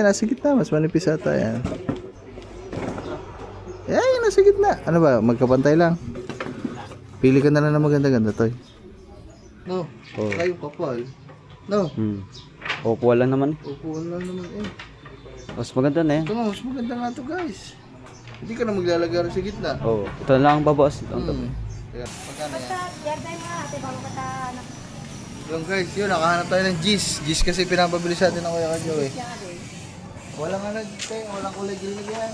yan, nasa gitna. Mas manipis ata yan. Yan, nasa gitna. Ano ba, magkapantay lang. Pili ka na lang na maganda-ganda, Toy. No, kayo kapal. No. Upuan lang naman. Upuan lang naman eh. Mas maganda na yan. Ito nga, mas maganda nga to guys. Hindi ka na maglalagay sa gitna. Oo. Ito lang ang babawas. Kaya, magkano yan? Yarday mo ate bago ka ta anak. Yung guys, yun, nakahanap tayo ng G's. G's kasi pinapabili sa atin ng Kuya Kadyo eh. Walang ano, walang kulay gilig yan.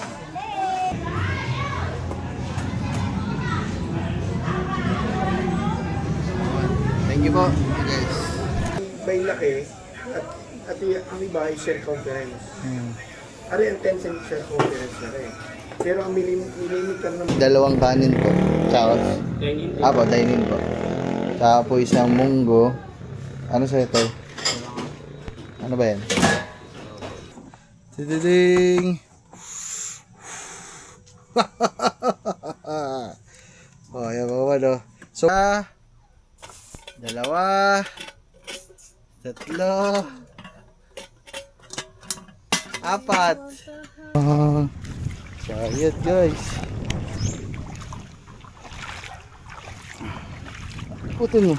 Thank you po, guys. May laki at ang iba ay circumference. Ari ang 10 cm circumference na rin. Pero ang millimeter naman. Dalawang kanin po. Tsaka, po, dining po. Tsaka po isang munggo. Ano sa'yo ito? Ano ba yan? Tididing! Oh, yan mga man, oh. So, dalawa, tatlo, apat. Sayat guys. Puto mo.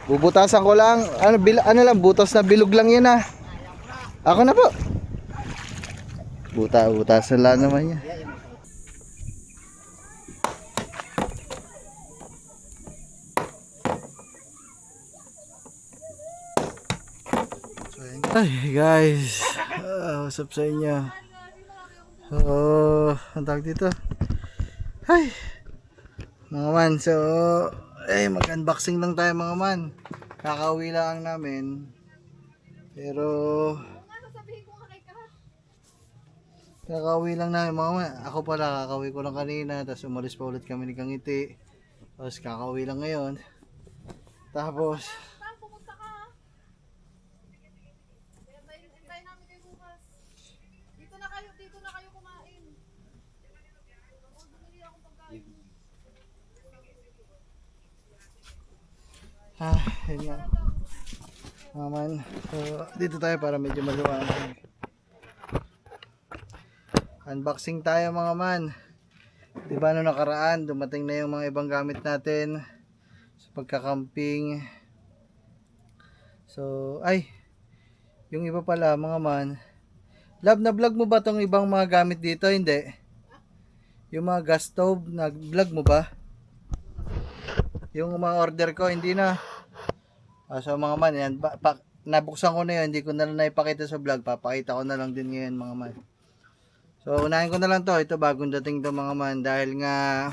Bubutasan ko lang. Ano lang, butas na bilog lang yan ah. Ako na po. Butasan lang naman yan. Ay guys, what's up sa inyo? So, ang tawag dito? Ay, mga man, so mag-unboxing lang tayo mga man. Kakauwi lang namin. Pero kakauwi lang namin mga man. Ako pala, kakauwi ko lang kanina. Tapos umalis pa ulit kami ni Kangiti. Tapos kakauwi lang ngayon. Tapos Dito na kayo kumain. yun nga. Mga man. So, dito tayo para medyo maluwag. Unboxing tayo mga man. Diba no nakaraan, dumating na yung mga ibang gamit natin sa pagkakamping. So, yung iba pala mga man. Love, na vlog mo ba tong ibang mga gamit dito? Hindi. Yung mga gas stove, nag-vlog mo ba? Yung mga order ko, hindi na. So mga man, yan, nabuksan ko na yun, hindi ko na lang naipakita sa vlog. Papakita ko na lang din ngayon mga man. So unahin ko na lang to, ito bagong dating to mga man. Dahil nga,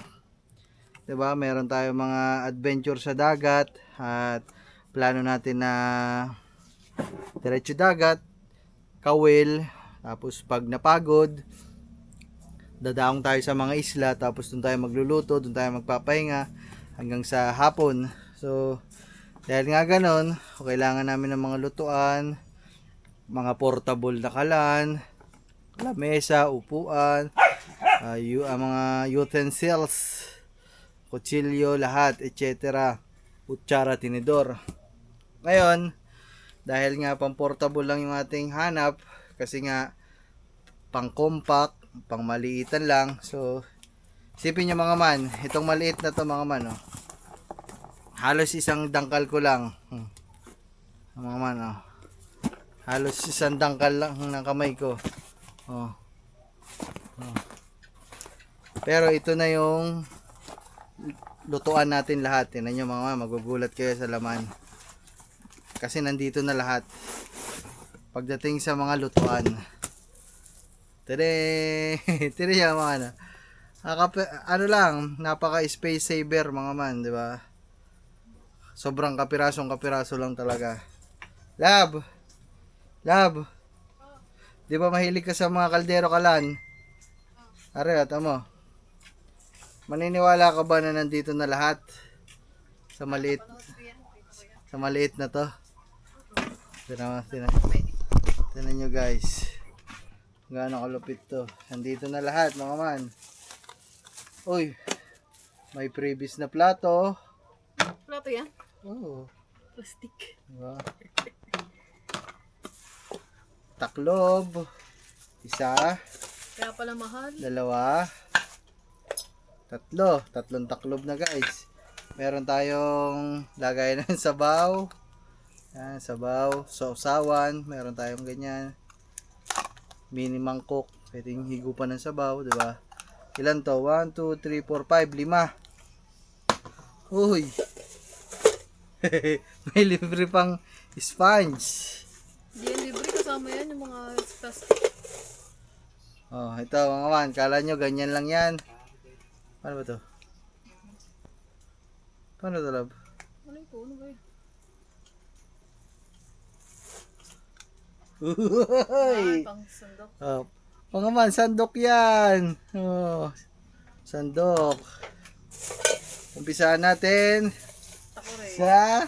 diba, meron tayo mga adventure sa dagat. At plano natin na diretso dagat, kawil. Tapos pag napagod, dadaong tayo sa mga isla. Tapos doon tayo magluluto, doon tayo magpapahinga hanggang sa hapon. So dahil nga ganon, kailangan namin ng mga lutuan, mga portable na kalan, lamesa, upuan, mga utensils, kutsilyo, lahat, etc. Kutsara, tinidor. Ngayon, dahil nga pang portable lang yung ating hanap, kasi nga pang compact, pang maliitan lang. So isipin nyo mga man, itong maliit na to mga man, oh, halos isang dangkal ko lang, mga man, oh, halos isang dangkal lang ng kamay ko, oh. Pero ito na yung lutuan natin lahat. Tingnan nyo mga man, magugulat kayo sa laman kasi nandito na lahat pagdating sa mga lutuan. Tire yan mga ano. Ano lang, napaka space saver mga man, di ba? Sobrang kapiraso lang talaga. Lab. Di ba mahilig ka sa mga kaldero kalan? Are, mo. Maniniwala ka ba na nandito na lahat? Sa maliit na to. Tignan nyo guys. Gaano kalupit to. Nandito na lahat mga man. Uy. May previous na plato. Plato yan? Oo. Plastic. Diba? taklob. Isa, Kaya pala mahal. dalawa, tatlo. Tatlong taklob na guys. Meron tayong lagay ng sabaw. Yan, sabaw, sausawan. Meron tayong ganyan. Mini mangkok. Pwedeng higupan ng sabaw, di ba? Ilan to? 1, 2, 3, 4, 5, 5. Uy! May libre pang sponge. Hindi yan libre, kasama yan yung mga plastic. Oh, ito mga man. Kala nyo ganyan lang yan. Paano ba to? Paano to, love? Ano ito? Ano ba yun? Uy! Pang sandok. Oh, mga man, sandok yan. Oh, sandok. Umpisahan natin Takore. sa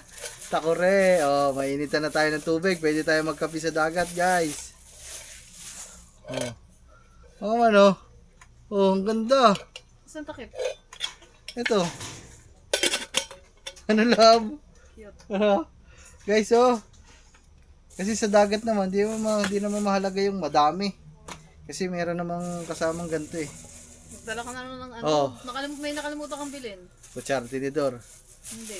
takore. Oh, mainitan na tayo ng tubig. Pwede tayo magkape sa dagat, guys. Oh. Mga man, oh. Oh, ang ganda. Saan takip? Ito. Ano, love? Cute. Ano? Guys, oh. Kasi sa dagat naman, di naman mahalaga yung madami. Kasi meron namang kasamang ganito eh. Magdala ka na lang ng ano. Oo. May nakalimutan kang bilhin. Kutsara, tinidor, Hindi.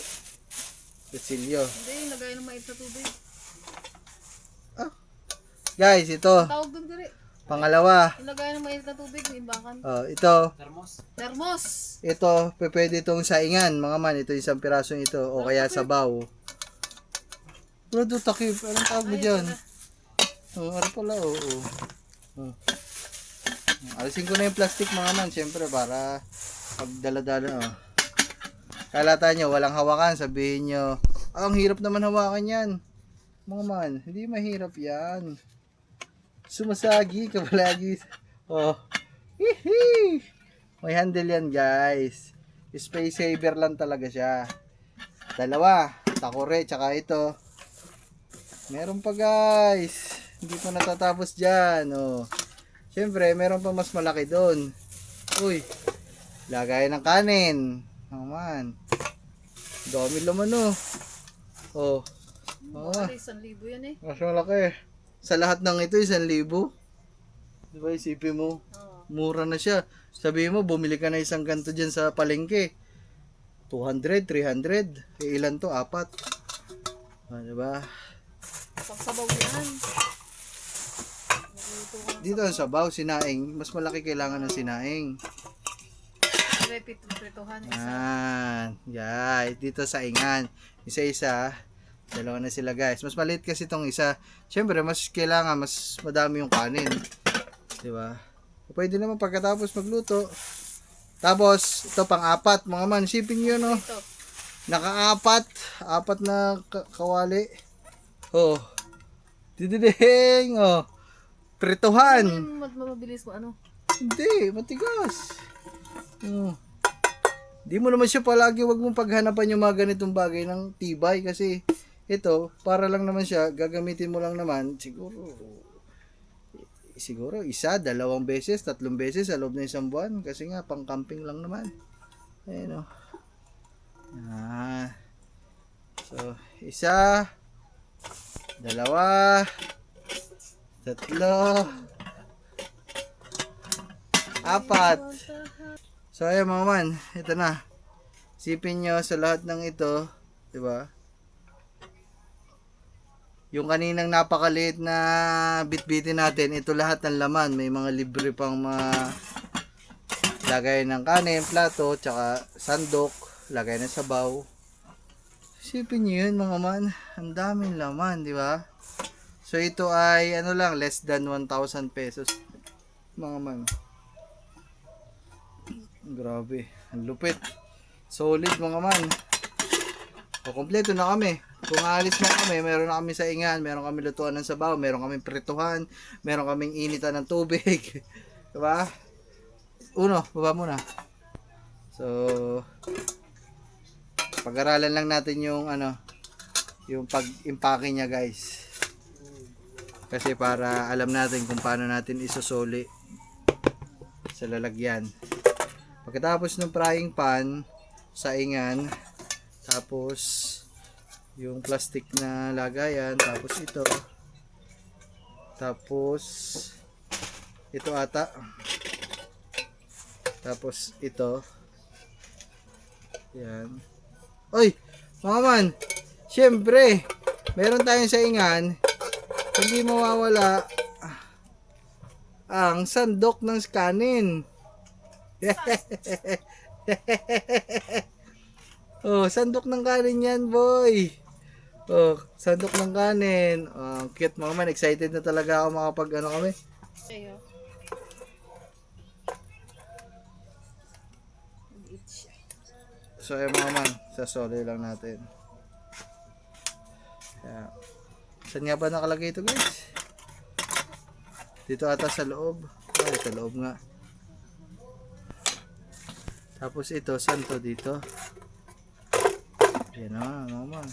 kutsilyo. Hindi, lagay ng mait sa tubig. Guys, ito. Tawag doon gari. Pangalawa. Ilagay ng mait na tubig, imbakan. Oh, ito. Thermos. Ito, pwede itong saingan, mga man. Ito isang pirasong ito. O kaya sabaw. Wala doon takip. Anong tawag mo dyan? Oh, ano pala, oo. Oh. Alisin ko na yung plastic, mga man. Siyempre, para pagdala-dala, oh. Kalata nyo, walang hawakan. Sabihin nyo, ang hirap naman hawakan yan. Mga man, hindi mahirap yan. Sumasagi ka palagi. Oh. Hihi. May handle yan, guys. Space saver lang talaga siya. Dalawa, takore, tsaka ito. Meron pa, guys. Hindi pa natatapos dyan. Oh. Siyempre, meron pa mas malaki doon. Uy. Lagay ng kanin. Oh, man. Dami laman, oh. Oh. Oh. Baka 1,000 yan eh. Mas malaki. Sa lahat ng ito, 1,000. Di ba, isipin mo? Oo. Mura na siya. Sabihin mo, bumili ka na isang ganito dyan sa palengke. 200, 300. Eh, ilan to? 4. Ah, di ba? Pagsabaw yan. Magluto ka ng Dito ang sabaw, sinaing. Mas malaki kailangan ng sinaing. prituhan. Isa. Yan. Guys, dito sa ingan. Isa-isa. Dalawa na sila, guys. Mas maliit kasi itong isa. Siyempre, mas kailangan, mas madami yung kanin. Di ba? Pwede naman pagkatapos magluto. Tapos, ito pang-apat. Mga man, sipin nyo, no? Ito. Naka-apat. Apat na kawali. Oh. Dididing. Oh. Prituhan. Ano yung mabilis mo ano? Hindi, matigas. Oh. Di mo naman siya palagi, wag mong paghanapan yung mga ganitong bagay ng tibay kasi ito, para lang naman siya, gagamitin mo lang naman siguro isa, 2 beses, 3 beses sa loob ng isang buwan kasi nga pang camping lang naman. Ayun, oh. Ah. So, isa, 2, 3, 4. So ayun mga man, ito na. Sipin nyo sa lahat ng ito, di ba? Yung kaninang napakaliit na bitbitin natin, ito lahat ng laman. May mga libre pang mga lagay ng kanin, plato, tsaka sandok, lagay ng sabaw. Sipin nyo yun mga man, ang daming laman, di ba? So ito ay ano lang, less than 1,000 pesos mga man. Grabe, ang lupit. Solid mga man. O, kompleto na kami. Kung aalis na kami, meron na kami saingan, meron kami lutuan ng sabaw, meron kami prituhan, meron kaming initan ng tubig. Diba? Uno, baba muna. So, pag-aralan lang natin yung ano, yung pag-impake niya, guys. Kasi para alam natin kung paano natin isusuli sa lalagyan. Pagkatapos ng frying pan, saingan, tapos yung plastic na lagayan, tapos ito, Tapos ito ata. Tapos ito. Yan. Oy, mga man. Siyempre, meron tayong saingan. Hindi mawawala ang sandok ng kanin. Oh, sandok ng kanin yan, boy. Oh, sandok ng kanin. Oh, cute mga man. Excited na talaga ako makapag ano kami. Ayo. Maliit siya. So, ayun mga man. Sasoli lang natin. Kaya, saan nga ba nakalagay ito, guys? Dito ata sa loob. Ay, sa loob nga. Tapos ito, saan to dito? Yan na, mga man.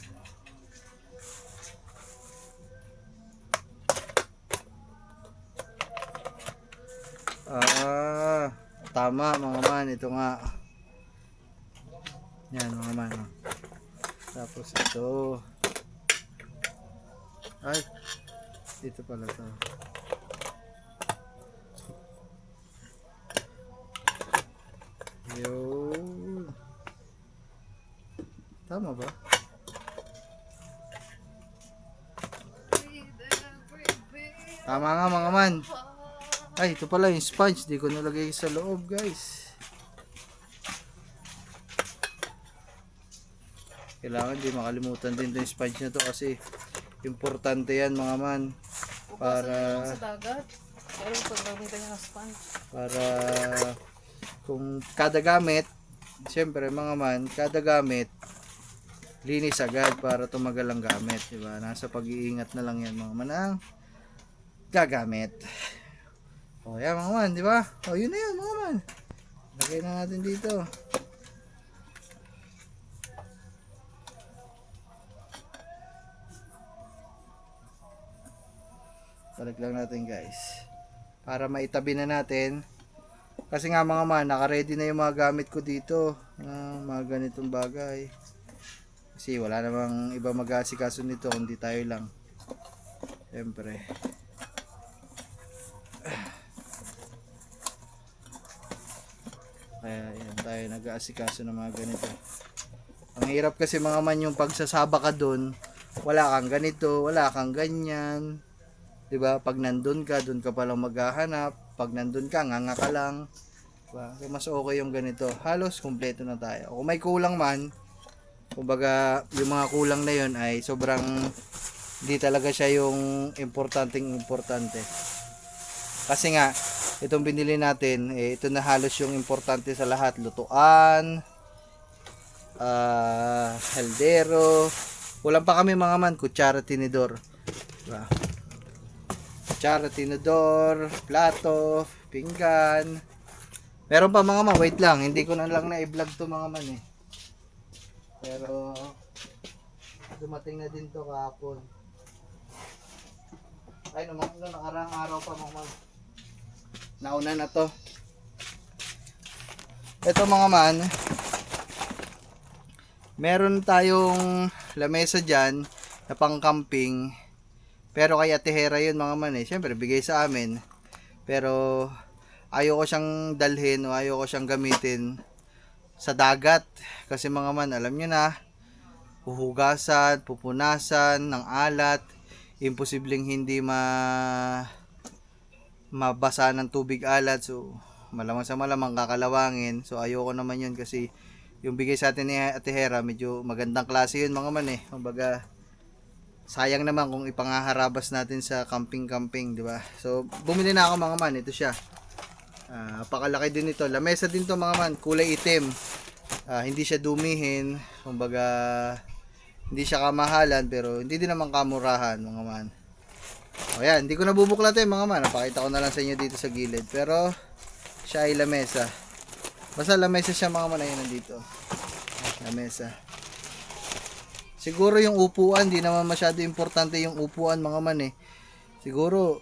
Tama mga man, ito nga. Yan mga man. Tapos ito. Ay, dito pala to. Yun. Tama ba? Tama nga mga man. Ay, ito pala yung sponge. Di ko nalagay sa loob, guys. Kailangan di makalimutan din yung sponge na to kasi importante yan mga man. Para Sa dagat. Pero pag gamitan niya ng sponge. para kung kada gamit, siyempre mga man, kada gamit linis agad para tumagal ang gamit, di ba? Nasa pag-iingat na lang yan mga man ang gagamit. O yan mga man, di ba? O yun na yun mga man. Lagay na natin dito. Balik lang natin guys. Para maitabi na natin. Kasi nga mga man, naka-ready na yung mga gamit ko dito. Mga ganitong bagay. Kasi wala namang iba mag-aasikaso nito, kundi tayo lang. Siyempre. Kaya yan, tayo nag-aasikaso ng mga ganito. Ang hirap kasi mga man yung pagsasaba ka dun, wala kang ganito, wala kang ganyan. 'Di ba? Pag nandun ka, dun ka pa lang maghahanap. Pag nandun ka, nganga ka lang. Diba? Kaya mas okay yung ganito. Halos kumpleto na tayo. Kung may kulang man, kumbaga yung mga kulang na yun ay sobrang hindi talaga siya yung importante. Kasi nga, itong binili natin, ito na halos yung importante sa lahat. Lutuan, haldero. Kulang pa kami mga man, kutsara, tinidor. Diba? Kutsara, tinidor, plato, pinggan. Meron pa mga man, wait lang. Hindi ko na lang na-i-vlog to mga man eh. Pero, dumating na din to kahapon. Ay, nakarang araw pa mga man. Nauna na to. Ito mga man, meron tayong lamesa dyan na pang camping. Pero kay Ate Hera yun mga man eh. Siyempre bigay sa amin. Pero ayoko siyang dalhin o ayoko siyang gamitin sa dagat. Kasi mga man, alam nyo na, huhugasan, pupunasan ng alat. Imposibleng hindi mabasa ng tubig alat. So malamang sa malamang kakalawangin. So ayoko naman yun kasi yung bigay sa atin ni Ate Hera, medyo magandang klase yun mga man eh. Kumbaga, sayang naman kung ipangaharabas natin sa camping, di ba? So, bumili na ako mga man. Ito siya. Pakalaki din ito. Lamesa din to mga man. Kulay itim. Hindi siya dumihin. Kumbaga, hindi siya kamahalan, pero hindi din naman kamurahan mga man. O yan, hindi ko nabubuklatin mga man. Napakita ko na lang sa inyo dito sa gilid. Pero, siya ay lamesa. Basta lamesa siya mga man. Ayun nandito. Lamesa. Siguro yung upuan, di naman masyado importante yung upuan mga man eh. Siguro.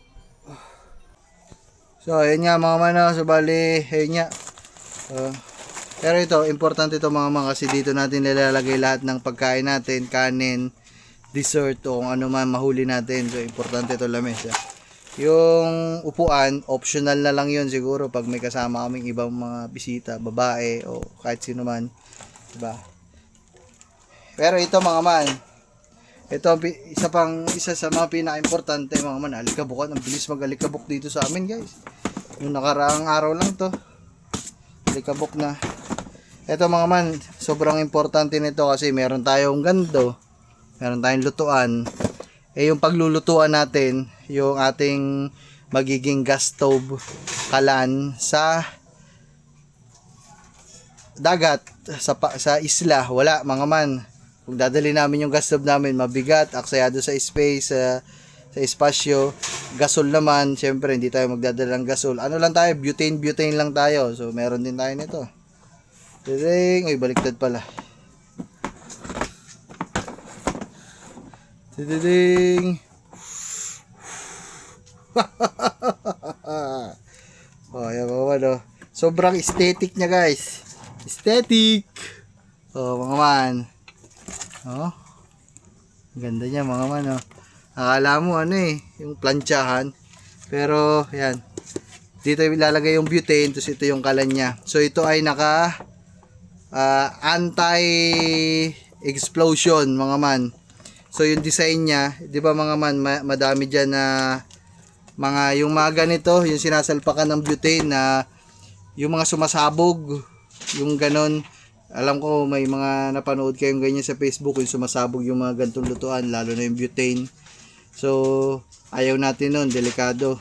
So, ayun nga mga man. So, bali, ayun nga. Pero ito, importante ito mga man kasi dito natin nilalagay lahat ng pagkain natin, kanin, dessert o kung ano man mahuli natin. So, importante ito lamesa. Yung upuan, optional na lang yun siguro pag may kasama kaming ibang mga bisita, babae o kahit sino man. Diba? Pero ito mga man, ito isa sa mga pinaka-importante mga man, alikabukan. Ang bilis mag-alikabok dito sa amin guys. Yung nakaraang araw lang to, alikabok na. Ito mga man, sobrang importante nito kasi meron tayong ganto, meron tayong lutuan. Yung paglulutuan natin, yung ating magiging gas stove kalan sa dagat, sa isla, wala mga man. Kung dadali namin yung gas stove namin, mabigat, aksayado sa space, sa espasyo. Gasol naman, syempre hindi tayo magdadala ng gasol. Ano lang tayo, butane lang tayo. So meron din tayo nito. Ding, oy baliktad pala. Ding. Oh, yan mga man, oh. Sobrang aesthetic niya, guys. Aesthetic. Oh, mga man. Oh. Ganda niya, mga man, oh. Akala mo ano yung planchahan. Pero yan. Dito ilalagay yung butane, tapos ito yung kalan niya. So ito ay naka anti-explosion, mga man. So yung design niya, 'di ba mga man, madami diyan na yung mga ganito, yung sinasalpakan ng butane na yung mga sumasabog, yung ganon. Alam ko may mga napanood kayong ganyan sa Facebook, yung sumasabog yung mga gantong lutuan, lalo na yung butane. So ayaw natin nun, delikado.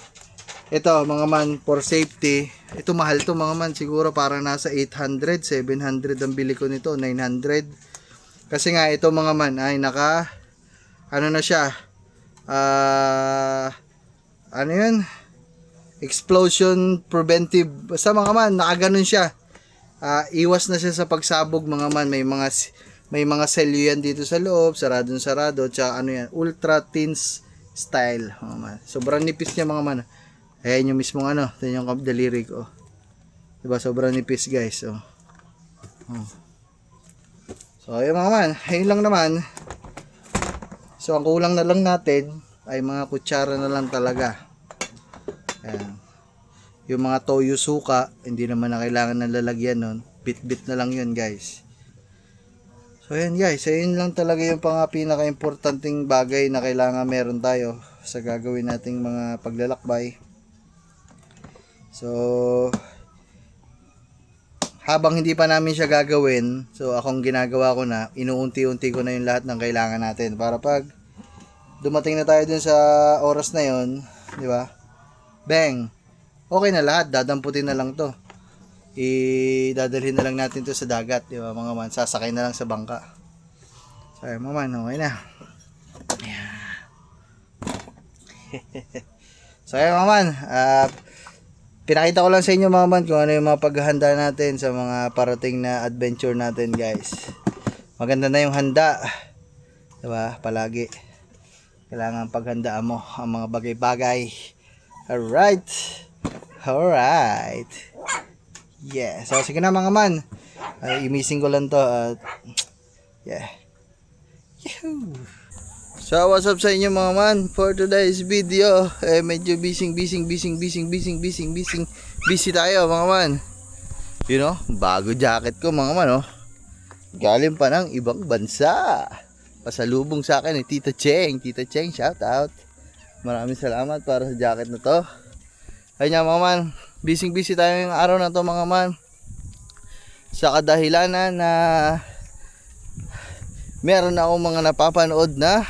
Ito mga man, for safety, ito mahal to mga man, siguro parang nasa 800, 700 ang bili ko nito, 900. Kasi nga ito mga man ay naka ano na siya, ano yun, explosion preventive. Basta mga man, nakaganon siya. Iwas na siya sa pagsabog mga man. May mga selyo yan dito sa loob, saradong sarado, tsaka ano yan, ultra thin style mga man. Sobrang nipis niya mga man. Ayan yung mismong ano, ito yung daliri ko. Diba, sobrang nipis guys. Oh. So ayun mga man, ayun lang naman. So ang kulang na lang natin ay mga kutsara na lang talaga. Ayan. Yung mga toyo suka, hindi naman na kailangan ng lalagyan nun. Bit-bit na lang yun guys. So ayan guys, ayun lang talaga yung pinaka-importanting bagay na kailangan meron tayo sa gagawin nating mga paglalakbay. So habang hindi pa namin siya gagawin, so akong ginagawa ko na, inuunti-unti ko na yung lahat ng kailangan natin para pag dumating na tayo dun sa oras na yon, di ba? Bang! Okay na lahat, dadamputin na lang to. Idadalhin na lang natin to sa dagat, di ba mga man? Sasakay na lang sa bangka. So mga man, okay na. Ayan. So ayan mga man, pinakita ko lang sa inyo mga man kung ano yung mga paghahanda natin sa mga parating na adventure natin guys. Maganda na yung handa, diba? Palagi kailangan paghandaan mo ang mga bagay-bagay. Alright. Yeah, so sige na mga man, imising ko lang to at yeah. So what's up sa inyo mga man, for today's video, medyo busy tayo mga man. You know, bago jacket ko mga man, oh. Galing pa ng ibang bansa. Pasalubong sa akin ni Tita Cheng. Tita Cheng, shout out. Maraming salamat para sa jacket na to. Ayun mga man, busy tayo yung araw na to mga man. Sa kadahilanan na meron akong mga napapanood na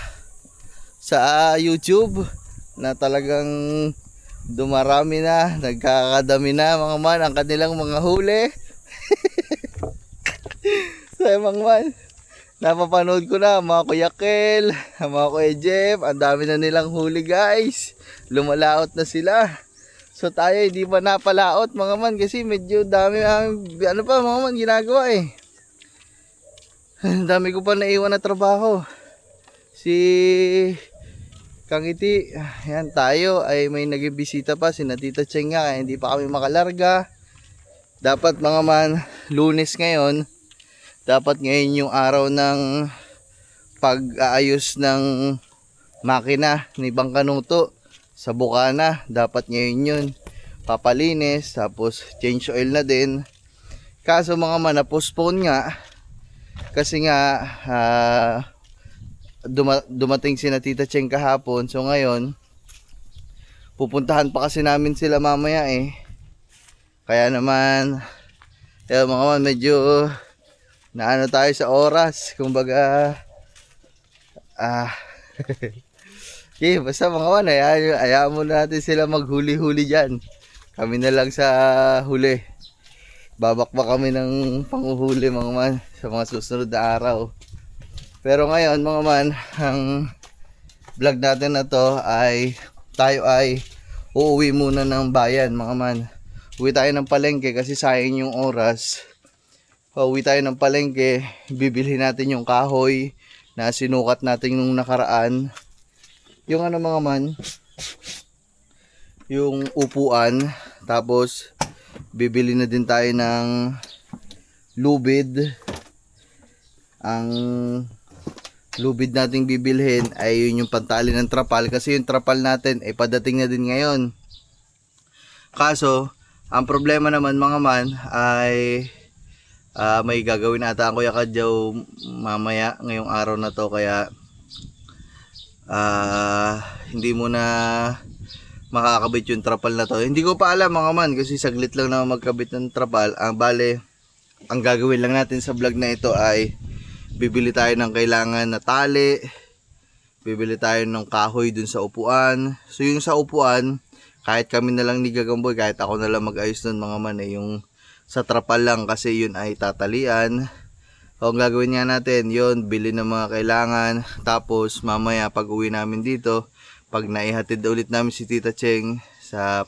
sa YouTube na talagang dumarami na, nagkakadami na mga man ang kanilang mga huli. So mga man, napapanood ko na mga Kuya Kel, mga Kuya Jeff, ang dami na nilang huli guys. Lumalaot na sila. So tayo hindi pa napalaot mga man kasi medyo dami ano pa mga man ginagawa eh. Dami ko pa naiwan na trabaho. Si Kangiti, yan tayo ay may nagbibisita pa si Tita Cheng nga kaya hindi pa kami makalarga. Dapat mga man, Lunes ngayon. Dapat ngayon yung araw ng pag-aayos ng makina ni Bangkanuto. sa bukana. Dapat ngayon yun. Papalinis, tapos change oil na din. Kaso mga man, na-postpone nga. Kasi nga, dumating si na Tita Cheng kahapon. So ngayon, pupuntahan pa kasi namin sila mamaya eh. Kaya naman, mga man, medyo naano tayo sa oras. Kumbaga, okay, basta mga man, hayaan muna natin sila maghuli-huli dyan. Kami na lang sa huli. Babakbak kami ng panghuhuli mga man sa mga susunod na araw. Pero ngayon mga man, ang vlog natin na to ay tayo ay uuwi muna ng bayan mga man. Uwi tayo ng palengke kasi sayang yung oras. Uwi tayo ng palengke, bibili natin yung kahoy na sinukat natin nung nakaraan. Yung ano mga man, yung upuan. Tapos bibili na din tayo ng lubid. Ang lubid nating bibilhin ay yun yung pantali ng trapal. Kasi yung trapal natin ay padating na din ngayon. Kaso, ang problema naman mga man ay may gagawin ata ang Kuya Kadyaw mamaya ngayong araw na to. Kaya hindi mo na makakabit yung trapal na to. Hindi ko pa alam mga man kasi saglit lang na magkabit ng trapal. Ang gagawin lang natin sa vlog na ito ay bibili tayo ng kailangan na tali, bibili tayo ng kahoy dun sa upuan. So yung sa upuan, kahit kami na lang ni Gagamboy, kahit ako na lang mag-ayos nun mga man eh, yung sa trapal lang kasi yun ay tatalian. So ang gagawin nga natin yun, bili ng mga kailangan. Tapos mamaya pag uwi namin dito, pag naihatid ulit namin si Tita Cheng sa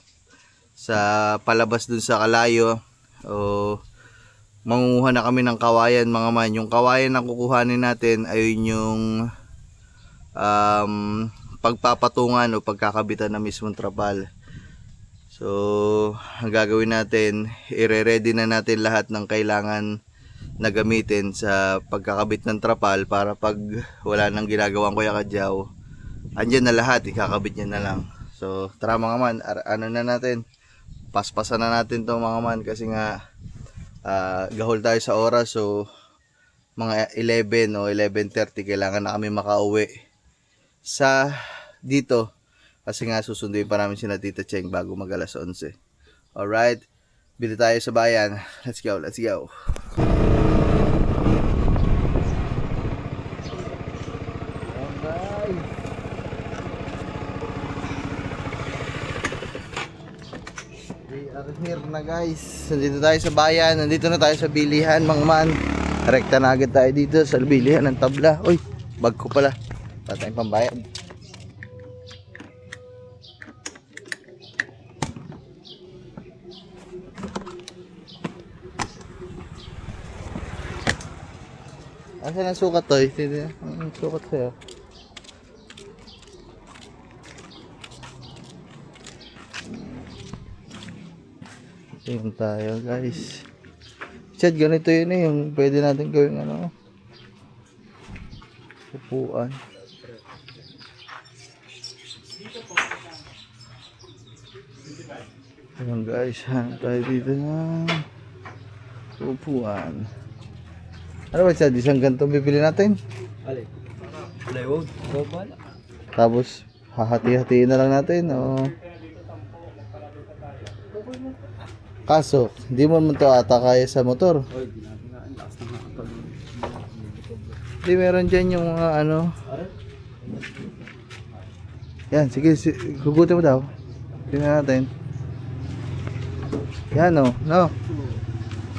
palabas dun sa Kalayo, o mangunguha na kami ng kawayan mga man. Yung kawayan na kukuhanin natin ay yung pagpapatungan o pagkakabitan na mismong trapal. So ang gagawin natin, ire-ready na natin lahat ng kailangan na gamitin sa pagkakabit ng trapal para pag wala nang ginagawang Kuya Kadyaw, andyan na lahat, ikakabit niya na lang. So tara mga man, ano na natin, paspasan na natin to mga man kasi nga gahol tayo sa oras. So mga 11 o 11:30 kailangan na kami makauwi sa dito kasi nga susunduin pa namin si Tita Cheng bago mag alas 11. Alright, bili tayo sa bayan. Let's go, let's go. Here na guys, nandito tayo sa bayan, nandito na tayo sa bilihan mga man. Rekta na agad tayo dito sa bilihan ng tabla. Uy, bag ko pala, patayang pambayad. Asan ang sukat to? Ang sukat sa'yo. Yun tayo guys. Chad, ganito yun eh, yung pwede natin gawin ano, upuan. Yun guys, tayo dito ng upuan. Ano ba Chad, isang ganito bibili natin? Tapos hahati-hatiin na lang natin o... Kaso, hindi mo naman ito ata kaya sa motor. Hindi, meron dyan yung mga ano. Yan, sige, hugutin mo daw. Tingnan natin. Yan o, no?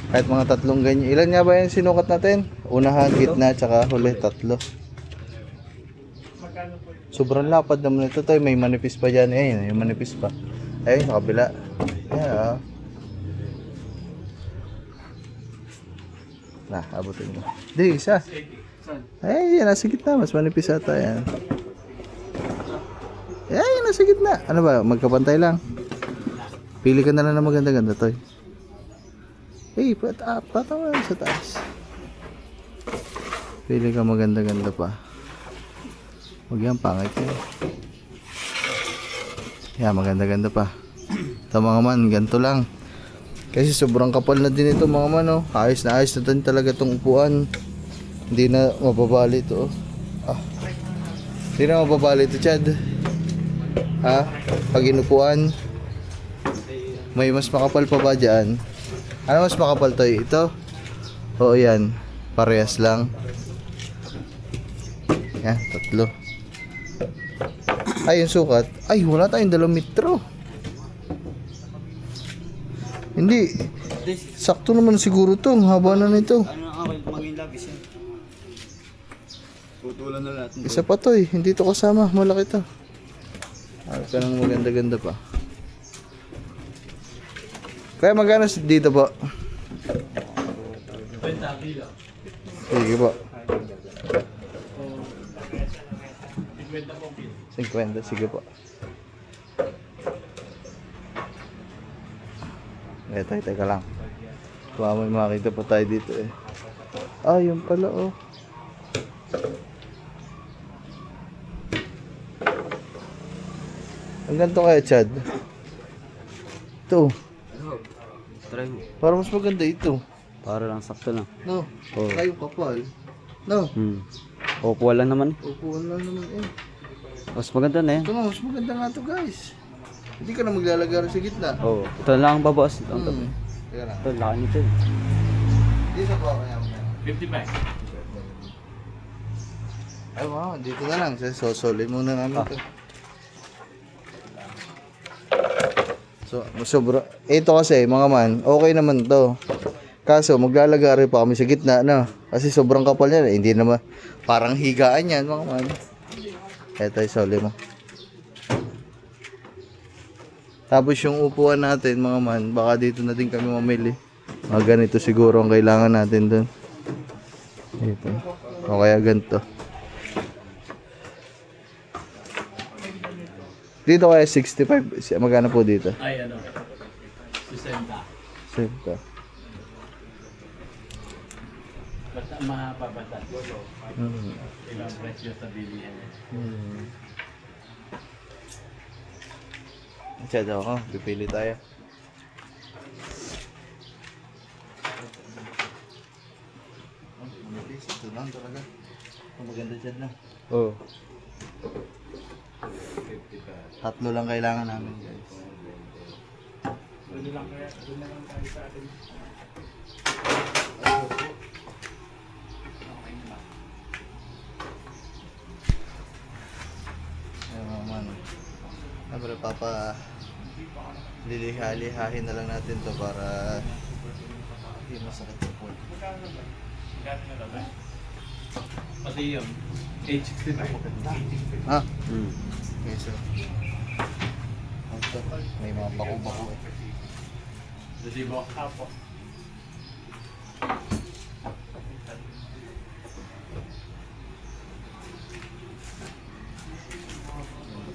Kahit mga tatlong ganyan. Ilan nga ba yung sinukat natin? Unahan, gitna, tsaka huli, tatlo. Sobrang lapad naman ito tayo. May manipis pa dyan. Ayun, yung manipis pa. Ayun, sa kabila. Yan o. Nah, abutin mo. Di, isa. Ay, yan, nasa gitna. Mas manipis ata yan. Ay, nasa gitna. Ano ba, magkapantay lang. Pili ka na lang na maganda-ganda, Toy. Hey, patawa sa taas. Pili ka maganda-ganda pa. Huwag yan, pangit yan. Yan, maganda-ganda pa. Ito mga man, ganito lang. Kasi sobrang kapal na din ito mga man, oh. Ayos na din talaga itong upuan. Hindi na mababali ito, oh. Hindi na mababali ito, Chad. Ha? Pag inupuan, may mas makapal pa ba dyan? Ano mas makapal to? Ito? Oo, yan. Parehas lang. Yan, 3. Ay, yung sukat. Ay, wala tayong 2 metro. Hindi. Sakto naman siguro to. Ang haba na nito. Ano nga maging labis yan? Putulan na natin. Isa pa to eh. Hindi to kasama. Malaki to. Ay, kanang maganda-ganda pa. Kaya magkano dito po? 20 kilo. Sige po. 50 po kilo. 50. Sige po. Teka lang. Baka may makita pa tayo dito eh. Ah, yun pala oh. Hanggang to kaya, Chad? Ito. Try mo. Para mas maganda ito. Para lang sakto lang. No? Oo. Kayo kapal. No? O, kuha lang naman eh. Upuan lang naman eh. Mas maganda na yan. Ito nga, mas maganda nga to guys. Hindi ka na maglalagay sa gitna. Oo. Ito lang ang babawas. Ito ang tabi. Teka lang. Ito, laki nito eh. Dito ba kaya mo? 55. Ay wow, dito na lang. Sosoli muna namin to. So, sobra. Ito kasi, mga man, okay naman to. Kaso, maglalagay pa kami sa gitna, no? Kasi sobrang kapal yan. Hindi naman, parang higaan yan, mga man. Ito, isoli mo. Tapos yung upuan natin, mga man, baka dito na din kami mamili. Mga ganito siguro ang kailangan natin dun. Ito. O kaya ganito. Dito kaya 65. Magkano po dito? Ay, ano? 60. 60. Basta mapabata. Ilang presyo sa bilihan. Masyado ako. Pipili tayo. Ito lang talaga. Maganda dyan na. Oo. 3 lang kailangan namin guys. Pwede lang kaya, doon na lang tayo sa atin. Ayun mga man. Siyempre liliha-lihahin na lang natin to para hindi masakit sa pool. Pati yun, 865. Ha? Hmm. Okay, so. Ito, may mga bako-bako eh. Jadi bawa kapo.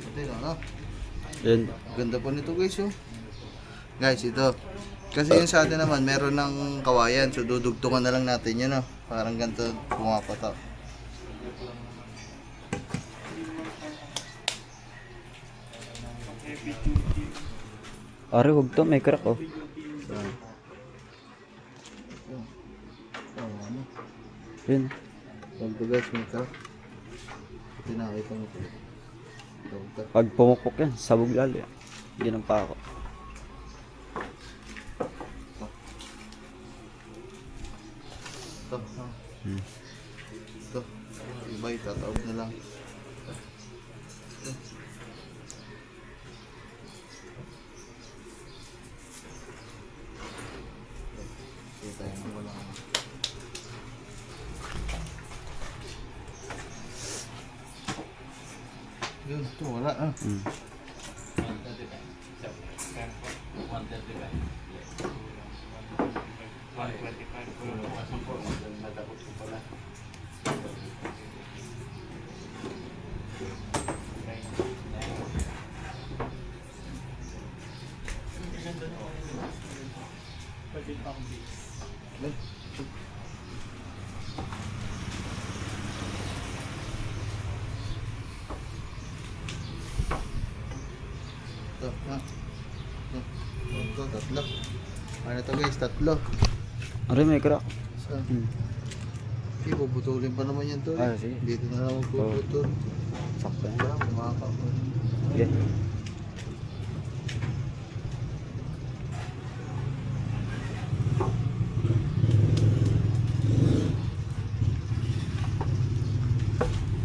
Ito yun, ano? Yan. Ganda po nito guys, oh. Guys, ito. Kasi yun sa atin naman, meron ng kawayan. So, dudugtungan na lang natin yun, oh. Parang ganito, pumapatak. Ari, huwag to. May crack oh. Yan. Huwag to guys, may crack. Ito nakita mo po. Ito. Pag pumukpok yan, sabog lalo yan. Yan ang pako. Ito. Ito. Iba, itataob na lang. Ito tayo na wala. Yun, ito wala ah. 125 kung bukasan po, nadabot ko pala. Pwede pang base. Ito Ito, tatlo. Ano to guys, tatlo. Are, may crack. So, Hmm. puputulin pa naman yan to. Ah, sige. Dito na lang magpuputol. Sakto yan. Wala, kumakapal. Sige.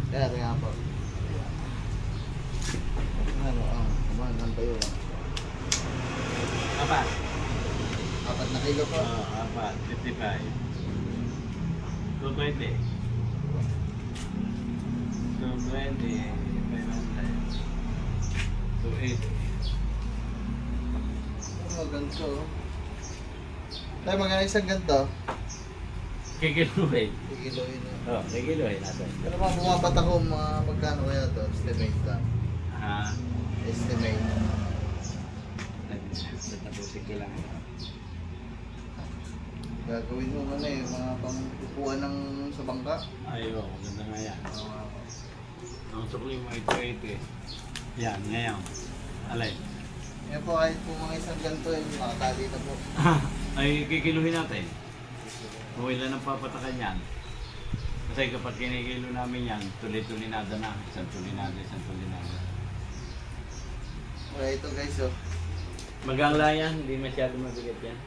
Kaya nga po. Ano, kumahan tayo. Apat. 4 na kilo po. Apat. 55. 220. 220. 500. 280. Oh, ganito. Tayo magkano isang ganito? Kikiluhin. Kikiloin na. Oo, kikiluhin natin. Pero mga bumabat ako, mga magkano kaya to? Estimate lang. Ah, Estimate. nagtapusin ko lang. Gagawin mo ano eh, mga pangkukuhan ng sa bangka. Ayo, maganda nga yan. Uh, Ang sukli mo ay 280. Yan, ngayon. Alay. yan po kahit po mga isang ganito eh, makatali na po. Ay, kikiluhin natin. Kung ilan ang papatakan yan. Kasi kapag kinikilo namin yan, tuloy-tulinada na. Isang tulinada, isang tulinada. Kaya ito guys oh. Magangla yan, hindi masyado mabigat yan.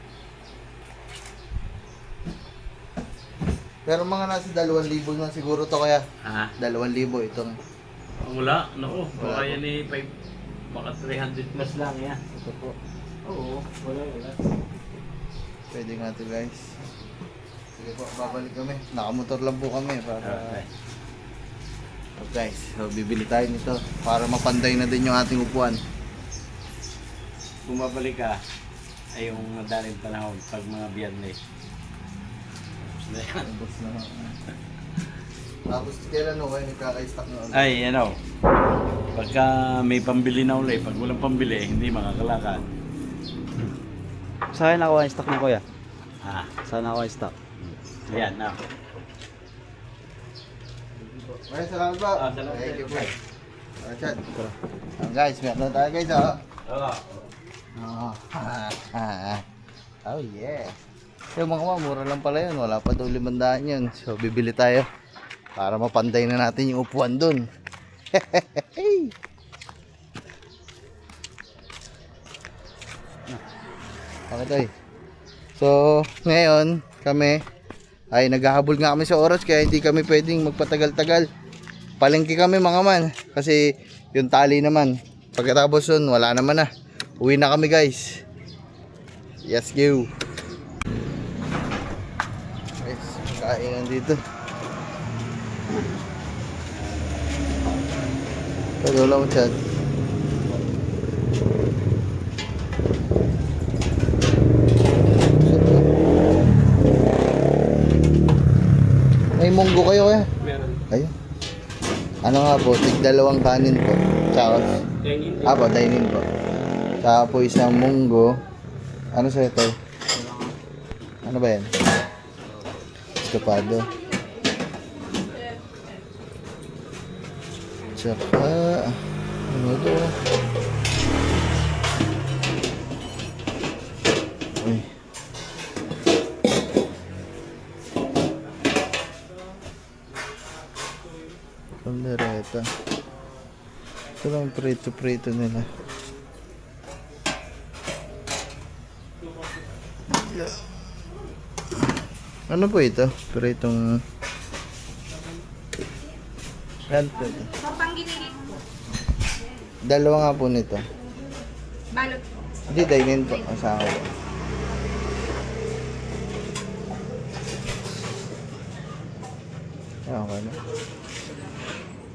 Pero mga nasa 2,000 na siguro to kaya. Ha? 2,000 itong. Wala, naku. Wala Baka po. yan eh, baka 300 plus lang yan. Ito po. Oo, wala. Pwede nga to guys. Sige po, babalik kami. Nakamotor lang po kami para... Okay. So guys, so bibili tayo nito para mapanday na din yung ating upuan. Kung mabalik ka, ay yung madaling panahon pag mga biyernes. Tapos na. Tapos kailan no kayo nagkaka-stock na ulit? Ay, ano, pagka may pambili na ulit, pag walang pambili, hindi makakalakad. Saan nakuha yung stock mo, kuya? Ha? Saan nakuha yung stock? Yan na. Ay, salamat po. Salamat. Thank you po. Chad. Guys, meron tayo guys oh. Oo. Oh, oh yeah. Yung mga mura lang pala yun. Wala pa daw 500 yun. So, bibili tayo. Para mapanday na natin yung upuan dun. Okay tayo. So, ngayon, kami ay naghahabol nga kami sa oras kaya hindi kami pwedeng magpatagal-tagal. Palengke kami mga man. Kasi yung tali naman. Pagkatapos yun, wala naman na. Uwi na kami guys. Yes, go. Guys, kainan dito. Pero lang Chad. May munggo kayo kaya? Meron. Ayun. Ano nga po, tig-2 kanin po. Tsaka, po, dining po. Tsaka po isang munggo. Ano sa'yo ito? Ano ba yan? Estopado. Tsaka, ano ito? Uy. Kaldereta. Ito lang prito-prito nila. Ano po ito? Pritong... Yan po ito. Papangginilit po. 2 nga po nito. Balot po. Hindi, dainin po. Asawa ko. Ayan, okay na.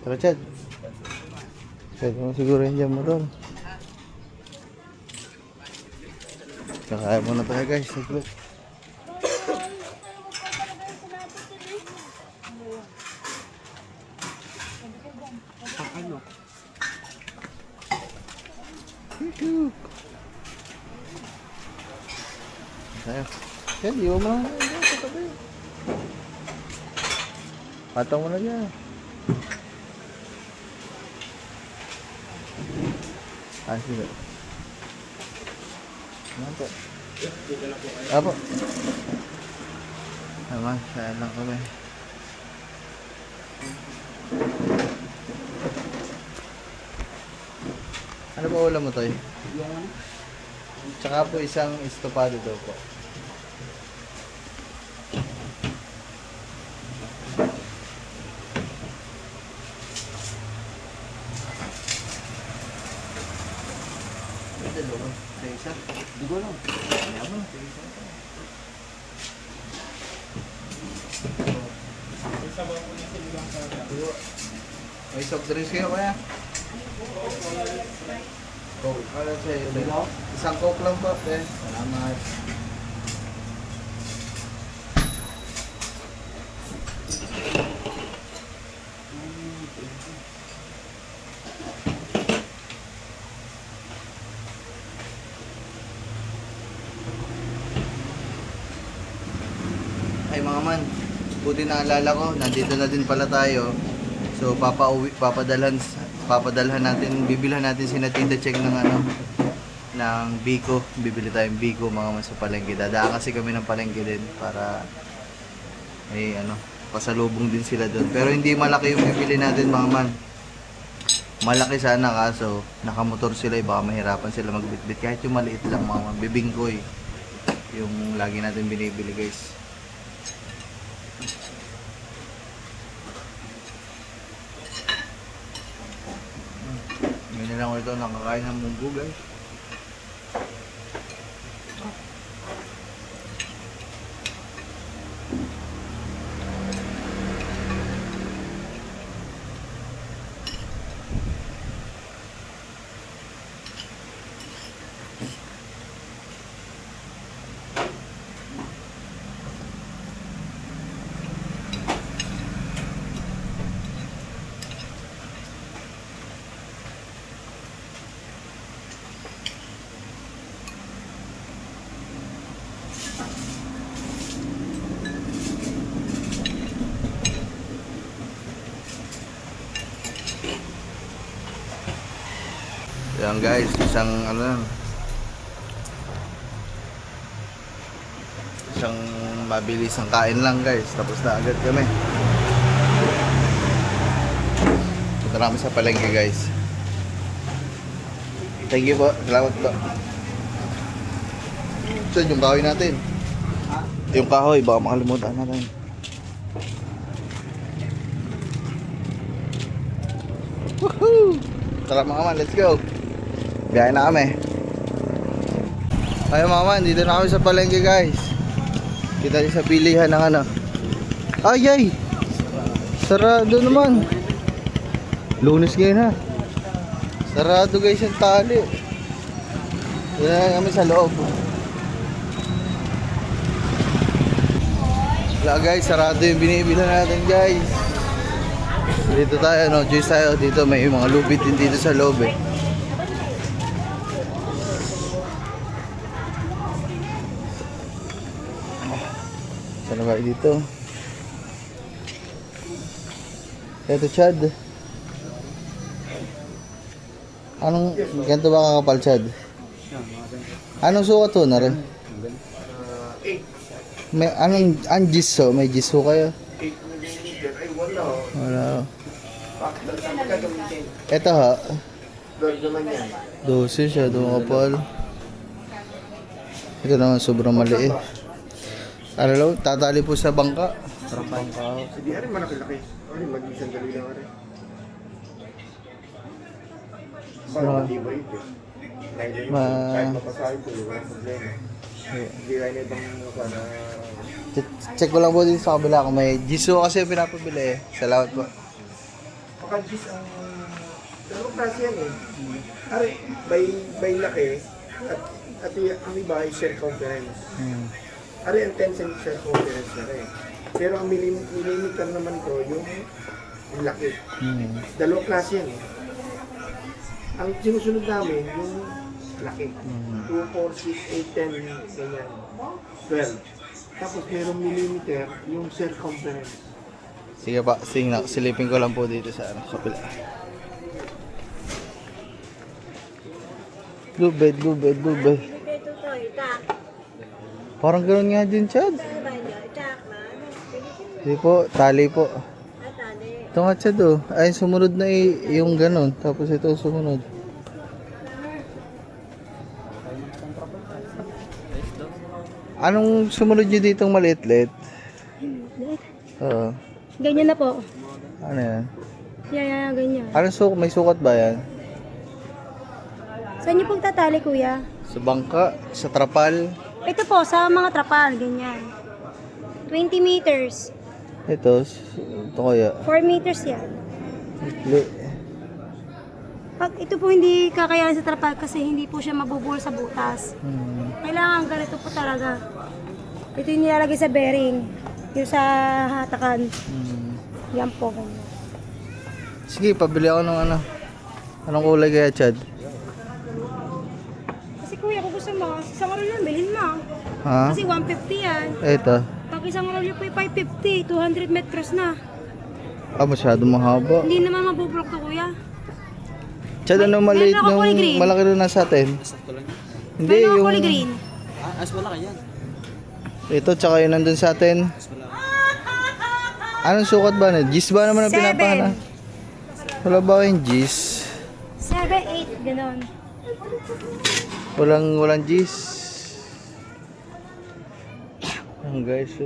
Tara, Chad. Pwede mo siguro yung dyan mo doon. Kakain muna tayo guys. Saglit. Tayo. Yan, iwan mo na. Patong mo na dyan. Sige. Ano po? Apo. Naman, saan lang kami. Ano ba ulam mo, Toy? Tsaka po isang estopado daw po. Dalawa. Sa isa. Di ko alam. Kaya mo. Sa isa. May soft drinks kayo kaya? Coke. Ano sa'yo? Isang Coke lang po. Salamat. Ay mga man, buti naalala ko, nandito na din pala tayo. So papadalhan natin, bibilhan natin si Tita Cheng ng ng Biko. Bibili tayong Biko mga man sa palengke. Dadaan kasi kami ng palengke din para may pasalubong din sila doon. Pero hindi malaki yung bibili natin mga man. Malaki sana kaso nakamotor sila, baka mahirapan sila magbitbit. Kahit yung maliit lang mga man, bibingkoy yung lagi natin binibili guys. Ngayon na lang ulit ako nakakain ng munggo guys. Yan guys, isang mabilis ang kain lang guys, tapos na agad kami. Punta namin sa palengke guys. Thank you po, salamat po. Saan yung kahoy natin? Yung kahoy, baka makalimutan natin. Woohoo! Tara mga man, let's go! Biyahe na kami. Ayun mga man, dito na kami sa palengke guys. Kita rin sa pilihan ng Ay! Sarado naman. Lunes ngayon ha. Sarado guys yung tali. Dito na kami sa loob. Wala guys, sarado yung binibila natin guys. Dito tayo, juice tayo. Dito may mga lubid din dito sa loob eh. Saan ba dito? Ito Chad. Anong ganito ba kakapal Chad? Anong sukat to na rin? 8. May ang giso, may giso kayo? 8 milliliter. Ay, wala. Wala. Bakit saan gagamitin? Ito ha. Doon naman yan. 12 siya, kapal. Ito naman sobrang maliit. Ano lang, tatali po sa bangka. Bangka. Hindi, arin malaki-laki. Arin, mag-isang dali lang arin. Parang matibay ito. Kahit mapasahin ko, walang problema. Hindi rin na ibang na... Check ko lang po dito sa kabila kung may Jisoo kasi yung pinapabili eh. Salamat po. Pakadjis ang... Dalawang klase yan eh. Arin, by laki at ang iba ay circumference. Ari ang 10 cm circumference na rin. Pero ang millimeter naman ko yung laki. Dalawang klase yan eh. Ang sinusunod namin yung laki. 2, 4, 6, 8, 10, ganyan. 12. Tapos merong millimeter yung circumference. Sige pa, silipin ko lang po dito sa kapila. Lubed. Parang gano'n nga din, Chad. Hindi po, tali po. Ito nga, Chad, oh. Ay, sumunod na yung gano'n. Tapos ito sumunod. Anong sumunod nyo ditong maliit-lit? Oo. Ganyan na po. Ano yan? Yan, ganyan. Anong may sukat ba yan? Saan niyo pong tatali, kuya? Sa bangka? Sa trapal? Ito po, sa mga trapal, ganyan. 20 meters. Ito kaya. 4 meters yan. Ikli. Pag ito po hindi kakayanin sa trapal kasi hindi po siya mabubul sa butas. Kailangan ganito po talaga. Ito yung nilalagay sa bearing. Yung sa hatakan. Yan po, ganyan. Sige, pabili ako ng ano. Anong kulay kaya, Chad? Kasi kuya, kung gusto mo, isang rolyo yan, bilhin mo. Ha? Kasi 150 yan. Ito. Pag isang rolyo po yung 550, 200 metros na. Ah, masyado mahaba. Hindi naman mabubulok to, kuya. Chad, ano maliit meron ako nung kulay green. malaki doon nasa atin? Hindi, Meron ako yung... kulay green. Ito, tsaka yun nandun sa atin. Anong sukat ba na? Gis ba naman ang 7. pinapana? Wala ba kayong gis? 7, 8, ganon. Walang gis. Ang guys.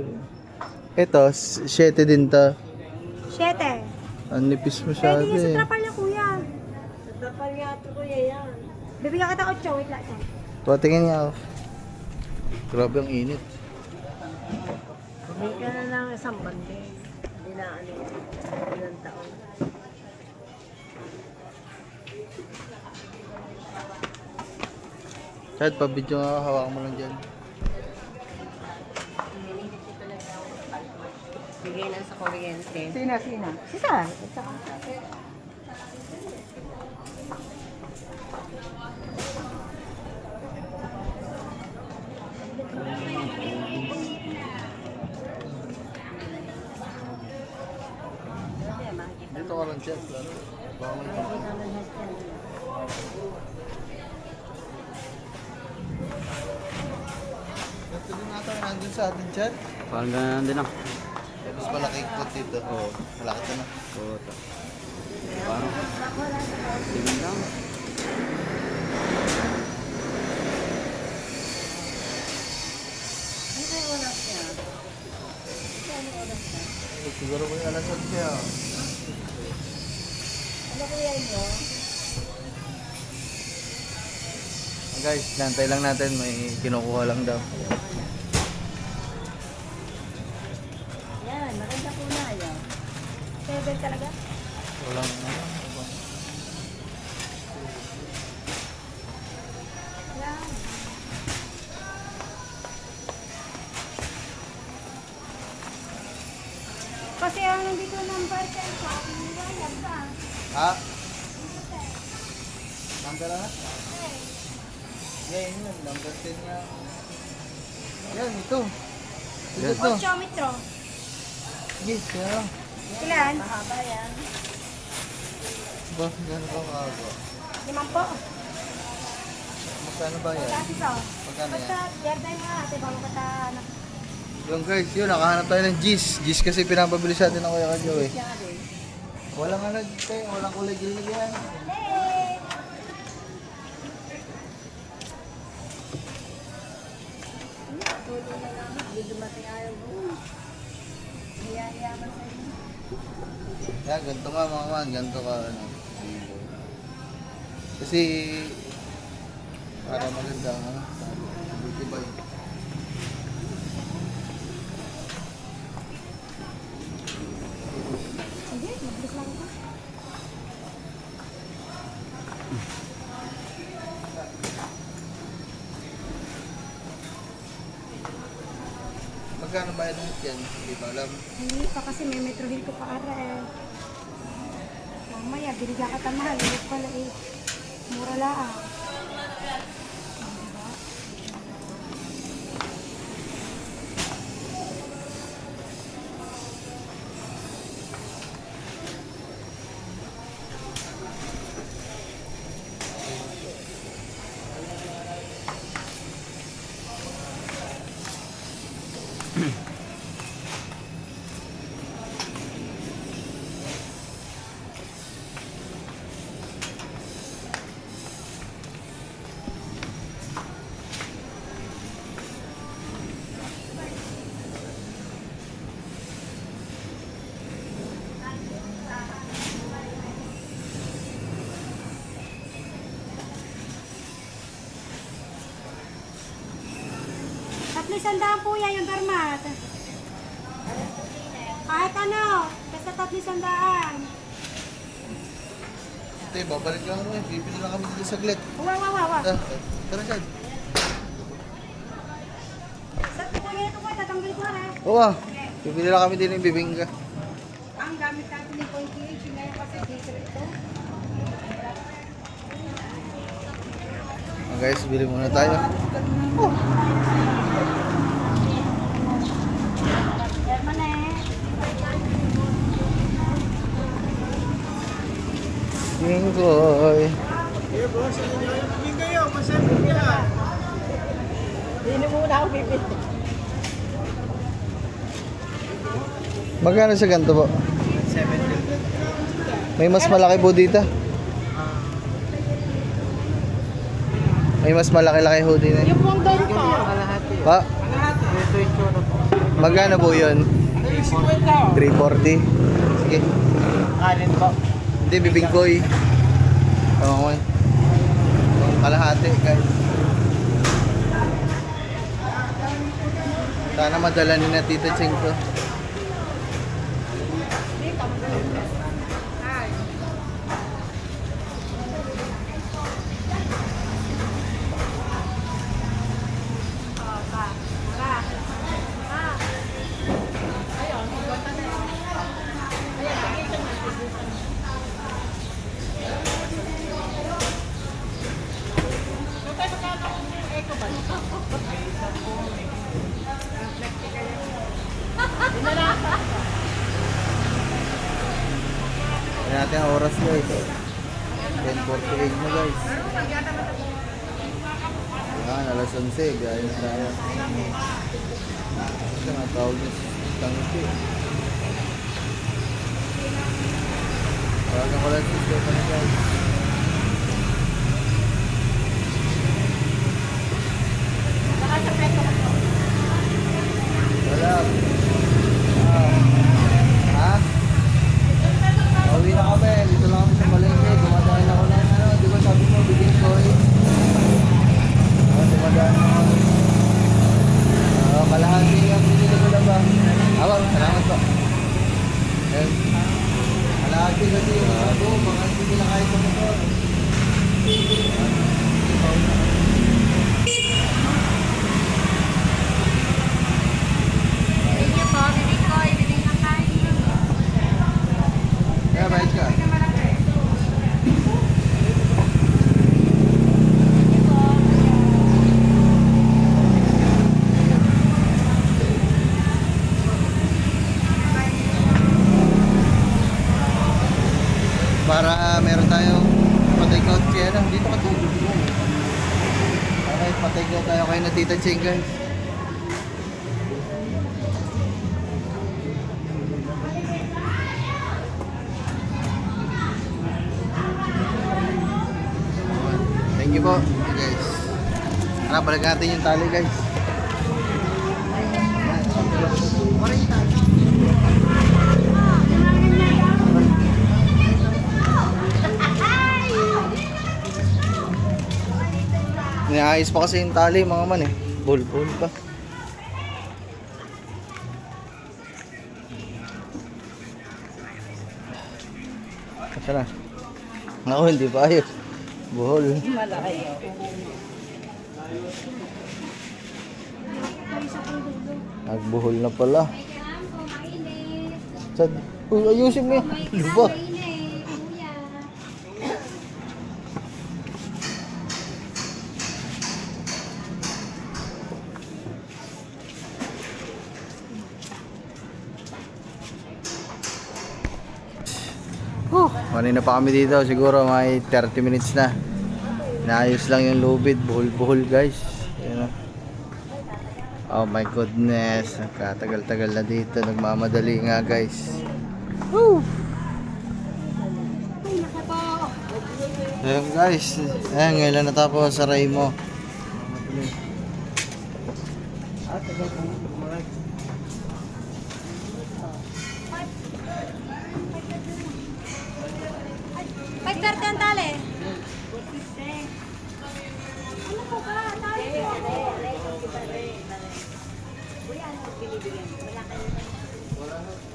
Ito, 7 din ta. 7. Ang nipis Pwede masyado yan sa eh. trapal niya, kuya. Sa trapal niya ito, kuya, yan. Bibigyan kita 8, wait lang. Patingin niya ako. Grabe ang init. Hindi ka na lang isang bandi. Hindi na ano ilang taon. Chad, pabidyo nga, hawak mo lang dyan. Bigay lang sa kuryente. Sina? Si Sar. Dito ka lang, Chad. Bawal ka. Ito din ata nandun sa atin, Chad. Parang ganun din ah. Mas malaking kot dito. Oo. Malaki ito na. Oo. Parang. Tingin lang. Siguro ko yung alasad siya. Ano kuya nyo? Guys, nantay lang natin. May kinukuha lang daw. Yan, maganda po na yan. 7 talaga? Walang Yan. Kasi ang nandito number 10 sa akin, yan sa. Ha? Number na? Yan yun. Number 10 nga. Yan, ito. Ito to. 8 metro. Yes, yan. Ilan? Mahaba yan. Ba, gano'n ka kago? 5 po. Magkano ba yan? Kasi so. Magkano yan? Basta, yarday mo ate, bago ka ta, anak. Yung guys, yun, nakahanap tayo ng Gis. Gis kasi pinapabili sa atin ng Kuya Kadyo eh. Walang ano dito eh, walang kulay green yan. Yan, ganito nga mga man, ganito ka ano. Kasi, para maganda, ano, tibay. Sige, mabilis lang ito. Magkano bayad ng yan? Hindi ba alam? Hindi pa kasi may metrohin ko pa ara eh. Mamaya, binigyan ka tamahal. Hindi pala eh. Mura lang. 300 po yan yung Dermat. Kahit ano, basta 300. Ate, babalik lang ako eh. Bibili lang kami dito saglit. Wow. Tara, Chad. Sa tukoy ito po, tatanggal ko na. Oo, bibili lang kami din ng bibingka. Ang gamit natin ni Point PH, ngayon kasi dito ito. Guys, bili muna tayo. Derman eh. Bingkoy. Hindi muna ako bibili. Magkano sa ganito po? 7. May mas malaki po dito. May mas malaki-laki ho din eh. Yung pong doon po. Pa? Magkano po yun? 340. Sige. Alin po? Hindi, bibingkoy. Oo, kalahati, guys. Sana madala ni na Tita Cheng to. Kaya natin ang oras guys. 10:48 na guys. Yan, alas 11. Gaya na tayo. Ito nga tawag niya sa tangki. Tawagan ko lang si Stephanie guys. Wala. Ha? Pauwi na kami. Dito lang kami sa Malengke. Dumadaan ako ng ano. Di ba sabi mo, bigyan ko eh. Dumadaan ako. Kalahati ang binili ko lang ba? Awag, salamat po. Yes. Kalahati kasi yung mga buo. Mga hindi na kahit sa motor. Thank you po, bibig ko, ibibig lang tayo. Kaya bayad ka. Para meron tayong pa-take out siya na. Dito ka tayo. Okay, pa-take out tayo kayo na Tita Cheng guys. Thank you po guys. Tara, balik natin yung tali guys. Niayos pa kasi yung tali mga man eh. Bol-bol pa. Asa na? Ako hindi pa ayos. Buhol. Malaki. Nagbuhol na pala. Sad, uy, ayusin mo yan. Di ba? Kanina pa kami dito, siguro may 30 minutes na. Inaayos lang yung lubid, buhol-buhol guys. Ayan o. Oh my goodness, katagal-tagal na dito, nagmamadali nga guys. Woo! Ayan guys, ayan ngayon lang natapos sa Raymo. Pagkarte ang tali. Ano po ba? Tali po.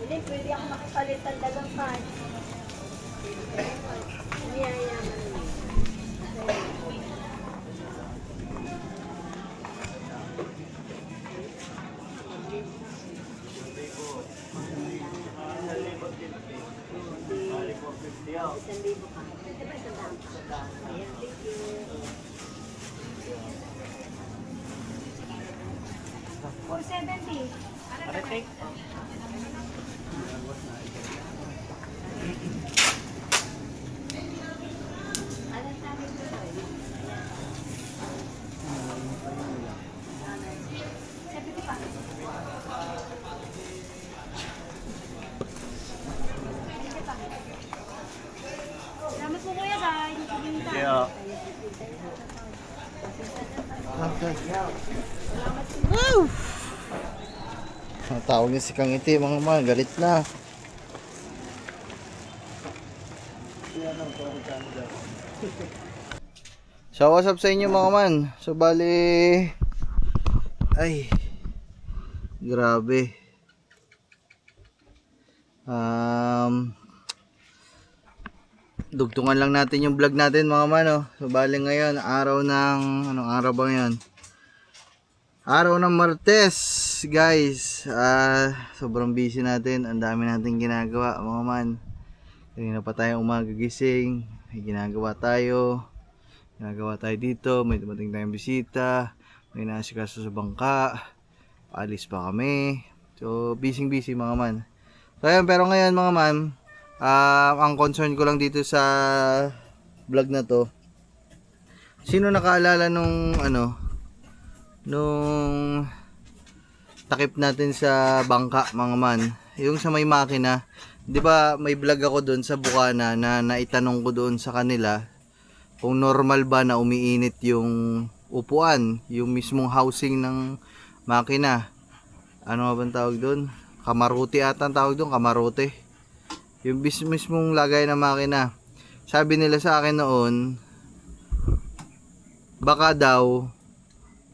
Hindi, pwede ako makipalit ng dagang card. Niyayaman mo. $470. Salamat po kuya sa inyong pagbinta. Okay. Woo! Ang tawag niya si Kangiti mga man, galit na. So what's up sa inyo mga man? So bali, ay grabe. Dugtungan lang natin yung vlog natin mga man, oh. So bali ngayon, araw ng, anong araw ba ngayon? Araw ng Martes, guys. Sobrang busy natin. Ang dami natin ginagawa mga man. Kanina pa tayong umaga gising. May ginagawa tayo. Ginagawa tayo dito. May dumating tayong bisita. May nasikaso sa bangka. Paalis pa kami. So busy mga man. So ayan, pero ngayon mga man, ang concern ko lang dito sa vlog na to, sino nakaalala nung nung takip natin sa bangka mga man, yung sa may makina, di ba may vlog ako doon sa Bukana na naitanong ko doon sa kanila kung normal ba na umiinit yung upuan, yung mismong housing ng makina. Ano ba bang tawag doon? Kamarote ata ang tawag doon, kamarote. Yung mismong lagay ng makina. Sabi nila sa akin noon, baka daw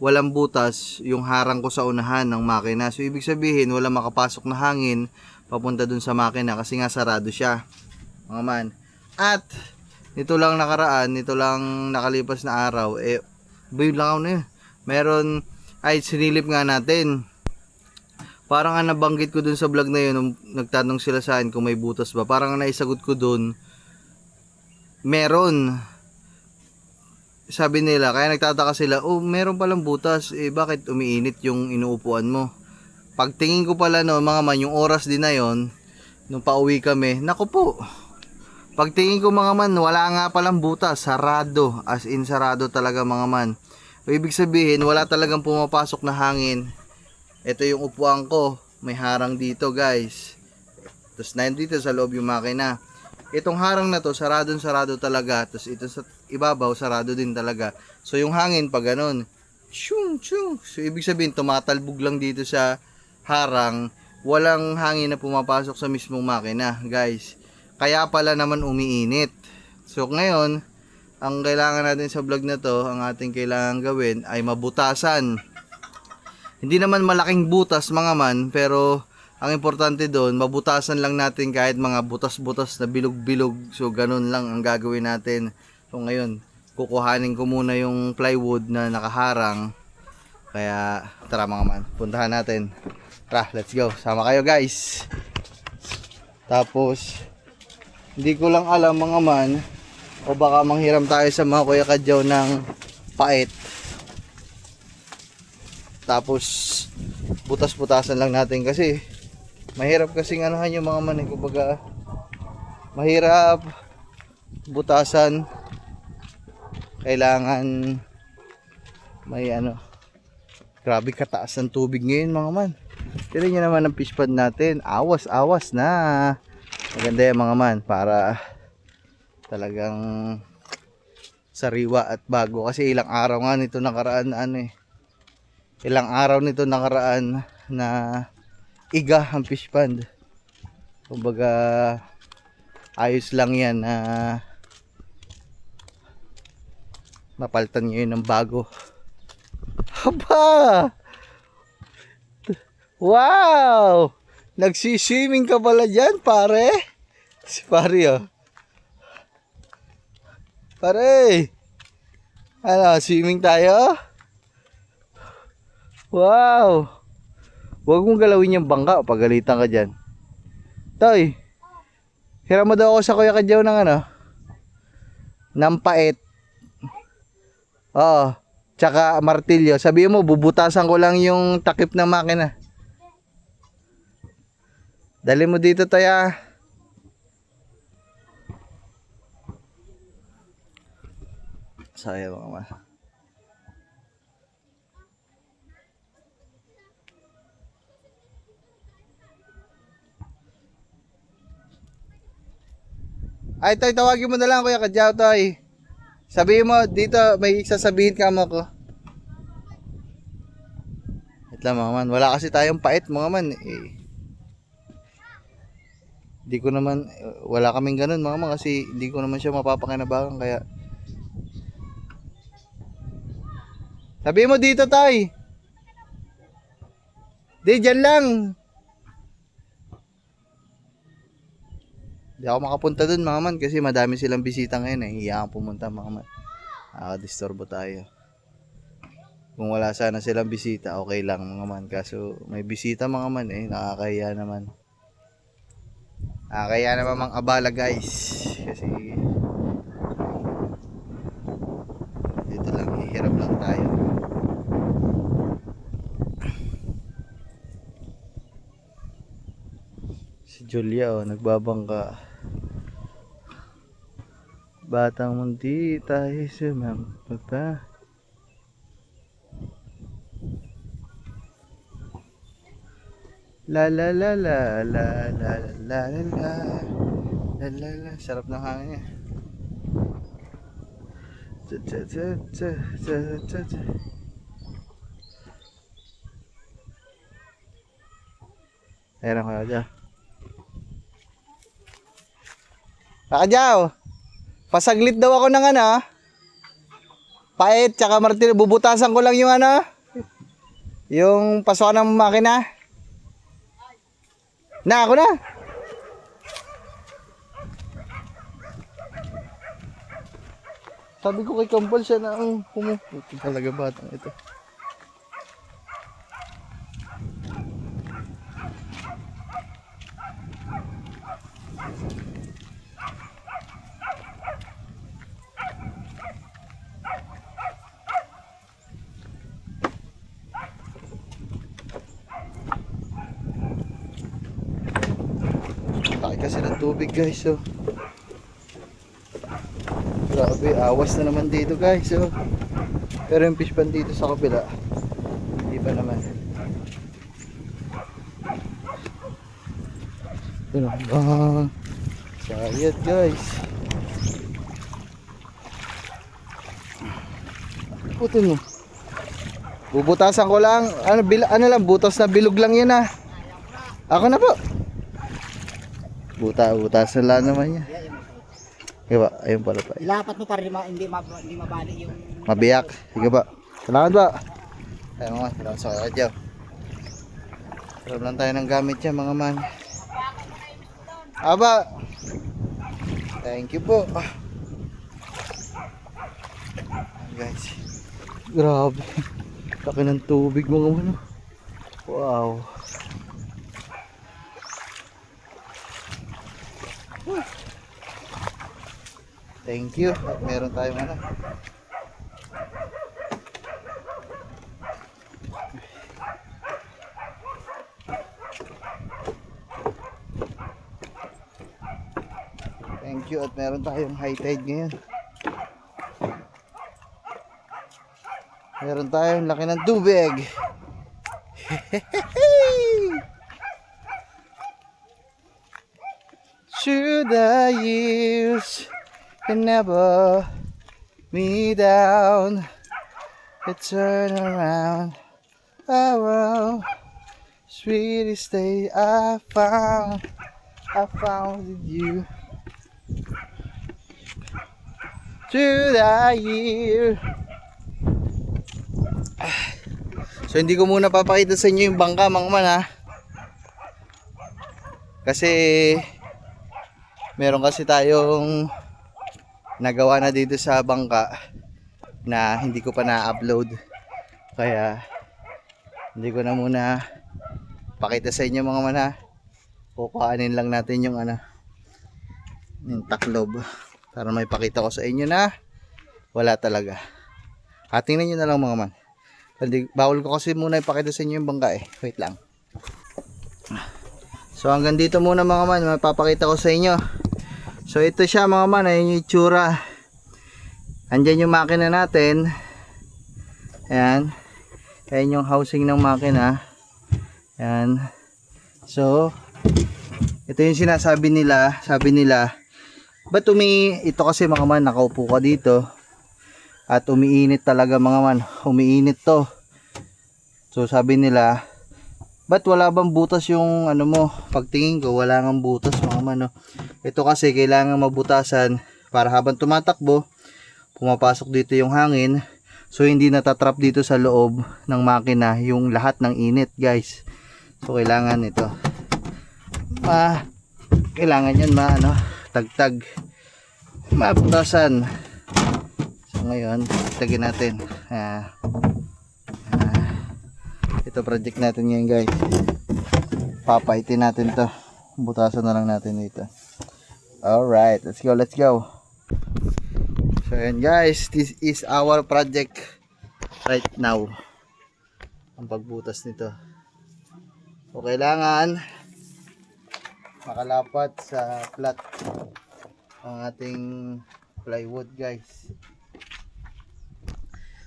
walang butas yung harang ko sa unahan ng makina. So ibig sabihin wala makapasok na hangin papunta dun sa makina kasi nga sarado siya mga man. At nito lang nakaraan, nito lang nakalipas na araw, yun lang ako na yun, meron, ay sinilip nga natin. Parang ang nabanggit ko dun sa vlog na yun, nung nagtanong sila sa akin kung may butas ba, parang ang naisagot ko dun, meron. Sabi nila, kaya nagtataka sila, oh meron palang butas, bakit umiinit yung inuupuan mo? Pagtingin ko pala no mga man, yung oras din na yon, nung pauwi kami, naku po, pagtingin ko mga man, wala nga palang butas, sarado, as in sarado talaga mga man. O, ibig sabihin, wala talagang pumapasok na hangin. Ito yung upuan ko, may harang dito guys, tapos nandito sa loob yung makina. Itong harang na to, sarado talaga. Tapos ito sa ibabaw, sarado din talaga. So yung hangin pa ganun, shung shung. So ibig sabihin, tumatalbog lang dito sa harang. Walang hangin na pumapasok sa mismong makina, guys. Kaya pala naman umiinit. So ngayon, ang kailangan natin sa vlog na to, ang ating kailangan gawin ay mabutasan. Hindi naman malaking butas mga man, pero ang importante doon, mabutasan lang natin kahit mga butas-butas na bilog-bilog. So ganun lang ang gagawin natin. So ngayon, kukuhanin ko muna yung plywood na nakaharang. Kaya tara mga man, puntahan natin. Tara, let's go. Sama kayo guys. Tapos hindi ko lang alam mga man, o baka manghiram tayo sa mga Kuya Kadyaw ng pait. Tapos butas-butasan lang natin kasi mahirap kasing anuhan yung mga man, kumbaga mahirap butasan. Kailangan may grabe kataas ng tubig ngayon mga man. Tignan nyo naman ang fish pond natin, awas na. Maganda yan mga man, para talagang sariwa at bago. Kasi ilang araw nga nito nakaraan ilang araw nito nakaraan na iga ang fish pond. Kumbaga ayos lang yan na mapalitan ngayon ng bago. Haba! Wow! Nagsiswimming ka pala dyan, pare. Si pare, oh. Pare. Ano, swimming tayo? Wow. Huwag mong galawin yung bangka. Pagalitan ka dyan. Toy. Hiram mo daw ako sa Kuya Kadyaw ng ano? Ng pait. Oo. Tsaka martilyo. Sabihin mo, bubutasan ko lang yung takip ng makina. Dali mo dito, Toya. Sayang mga. Ay, Toy, tawagin mo na lang, Kuya Kadyaw, Toy. Sabihin mo, dito, may sasabihin ka mo ko. Wait lang, mga man. Wala kasi tayong pait, mga man. Hindi ko naman, wala kaming ganun, mga man, kasi hindi ko naman siya mapapakinabangan, kaya. Sabihin mo dito, Toy. Di, dyan lang. Di ako makapunta dun, mga man, kasi madami silang bisita ngayon, eh. Hiyaan pumunta, mga man. Nakakadisturbo tayo. Kung wala sana silang bisita, okay lang, mga man. Kaso may bisita, mga man, eh. Nakakahiya naman. Nakakahiya naman mga abala, guys. Kasi dito lang, hihirap lang tayo. Si Julia, oh, nagbabangka. Batang mundi tayo sumampa. La la la la la la la la la la la la. Sarap ng hangin niya. Tsa tsa tsa tsa tsa tsa tsa. Ayan ako dyan. Kakadyaw, pasaglit daw ako ng ano, pait tsaka martilyo. Bubutasan ko lang yung ano, yung pasukan ng makina. Na, ako na. Sabi ko kay Kampal siya na ang pumuputi talaga batang ito. Laki kasi ng tubig, guys, oh. Grabe, awas na naman dito, guys, oh. Pero yung fish pan dito sa kabila, hindi pa naman. Ito na, sayad, guys. Putin mo. Bubutasan ko lang, ano lang, butas na bilog lang yun, ah. Ako na po. Butasan lang naman yan. Sige ba? Ayun pala pa. Ilapat mo para hindi mabali yung... Mabiyak. Sige ba? Salamat ba? Ayun nga. Salamat sa kadyaw. Sarap lang tayo ng gamit yan, mga man. Aba. Thank you po. Guys. Grabe. Laki ng tubig, mga man. Wow. Thank you. Meron tayong ano. Thank you at meron tayong high tide ngayon. Meron tayong laki ng tubig. Through the years can never me down. It turn around. Oh, sweetest day I found with you. Through the year. So hindi ko muna papakita sa inyo yung bangka, mga man, ha. Kasi meron kasi tayong nagawa na dito sa bangka na hindi ko pa na-upload. Kaya hindi ko na muna pakita sa inyo mga man ha. Kukuhanin lang natin yung yung taklob para may pakita ko sa inyo na wala talaga. Tingnan nyo na lang mga man. Bawal ko kasi muna ipakita sa inyo yung bangka eh. Wait lang. So hanggang dito muna mga man, mapapakita ko sa inyo. So ito siya mga man, ayun yung itsura. Andyan yung makina natin. Ayan. Ayan yung housing ng makina. Ayan. So ito yung sinasabi nila. Sabi nila, ba't ito kasi mga man, nakaupo ka dito at umiinit talaga mga man, umiinit to. So sabi nila, ba't wala bang butas yung mo? Pagtingin ko wala ngang butas mga man, no? Ito kasi kailangan mabutasan para habang tumatakbo pumapasok dito yung hangin, so hindi natatrap dito sa loob ng makina yung lahat ng init guys. So kailangan ito kailangan yan tagtag, mabutasan. So ngayon tagin natin ito project natin ngayon guys. Papaitin natin to, butasan na lang natin dito. Alright, let's go. So ayan guys, this is our project right now, ang pagbutas nito. So kailangan makalapat sa flat ang ating plywood guys,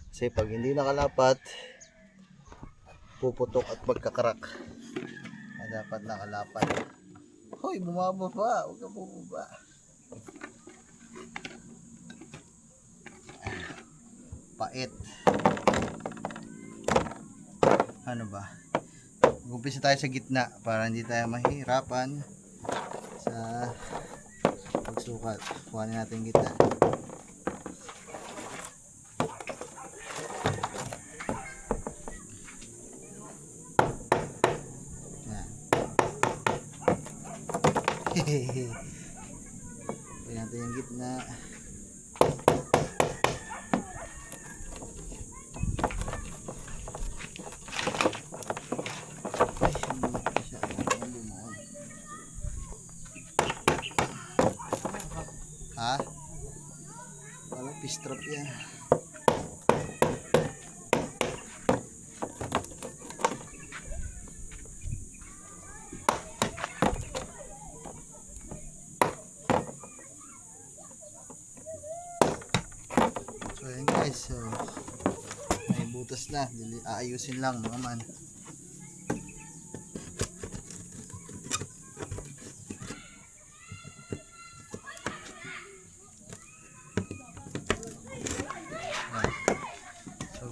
kasi pag hindi nakalapat puputok at magkakarak. Dapat nakalapat. Hoy, bumaba pa, huwag ka bumaba. Pait. Ano ba? Mag-umpisa tayo sa gitna para hindi tayo mahirapan sa pagsukat. Kuhanin natin gitna. Hehehe. Kuhanin natin yung gitna. Ha? Wala, pistrap yan. So ayan guys, so may butas na, aayusin lang mga man.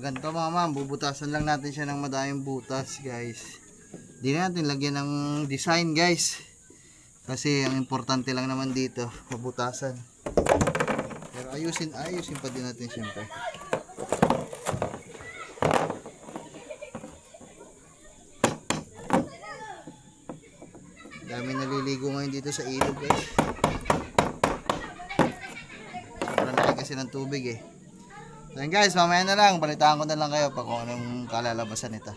Ganito mga ma'am, bubutasan lang natin siya ng madaming butas guys. Hindi na natin lagyan ng design guys, kasi ang importante lang naman dito mabutasan. Pero ayusin pa din natin syempre. Dami naliligo ngayon dito sa ilog guys. Sobrang laki kasi ng tubig eh. So yun guys, mamaya na lang, balitaan ko na lang kayo pag kung anong kalalabasan nito.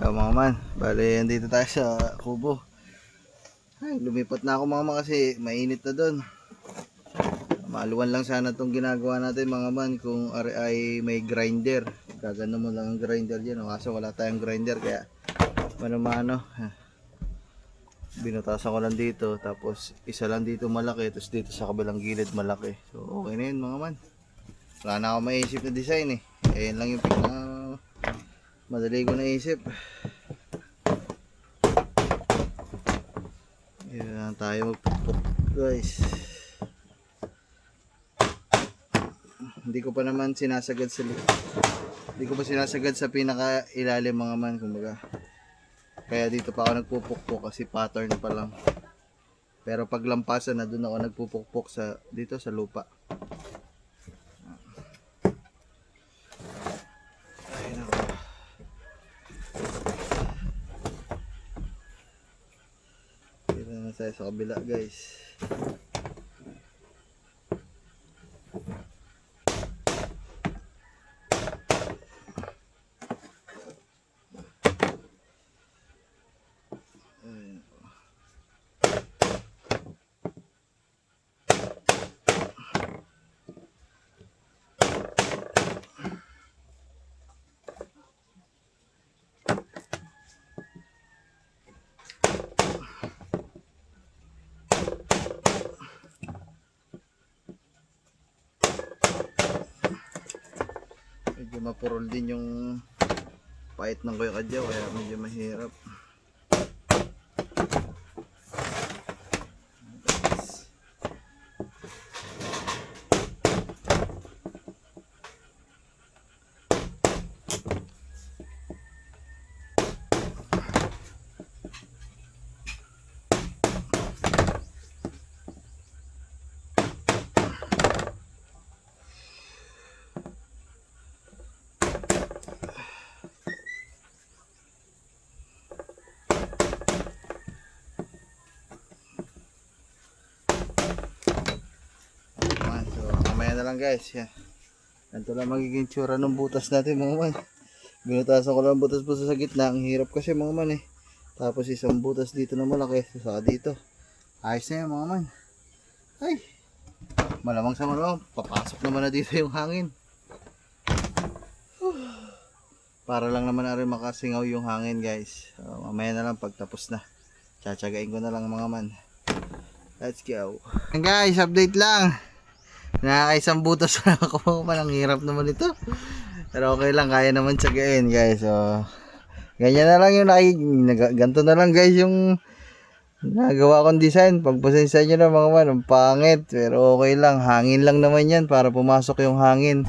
So mga man, bali dito tayo sa kubo. Ay, lumipat na ako mga man kasi mainit na doon. Maluwan lang sana itong ginagawa natin mga man kung ay may grinder. Gagano mo lang ang grinder dyan, kaso wala tayong grinder kaya mano-mano. Binutasan ko lang dito, tapos isa lang dito malaki, tapos dito sa kabilang gilid malaki. So okay na yun mga man. Wala na ako maisip na design eh. Ayan lang yung madali ko naisip. Ayan tayo magpupuk guys. Hindi ko pa naman sinasagad sa pinaka ilalim mga man, kumbaga. Kaya dito pa ako nagpupukpok kasi pattern pa lang. Pero pag lampasan na doon ako nagpupukpok dito sa lupa. Ayun ako. na tayo sa kabila guys. Medyo mapurol din yung pait ng Kuya Kadyaw kaya medyo mahirap. Ayan, so mamaya na lang guys. Yan. Ganito lang magiging tsura ng butas natin mga man. Binutasan ko lang butas-butas sa gitna. Ang hirap kasi mga man eh. Tapos isang butas dito na malaki. Saka dito. Ayos na yan mga man. Ay. Malamang sa malamang. Papasok naman na dito yung hangin. Para lang naman na rin makasingaw yung hangin guys. So, mamaya na lang pagtapos na. Tsatsagain ko na lang mga man. Let's go. And guys, update lang. Nakakaisang butas na ako. Ang hirap naman ito. Pero okay lang, kaya naman tsagain guys. So, ganyan na lang yung ganito na lang guys yung nagawa kong design. Pagpasensya nyo na mga man, ang pangit. Pero okay lang, hangin lang naman yan para pumasok yung hangin.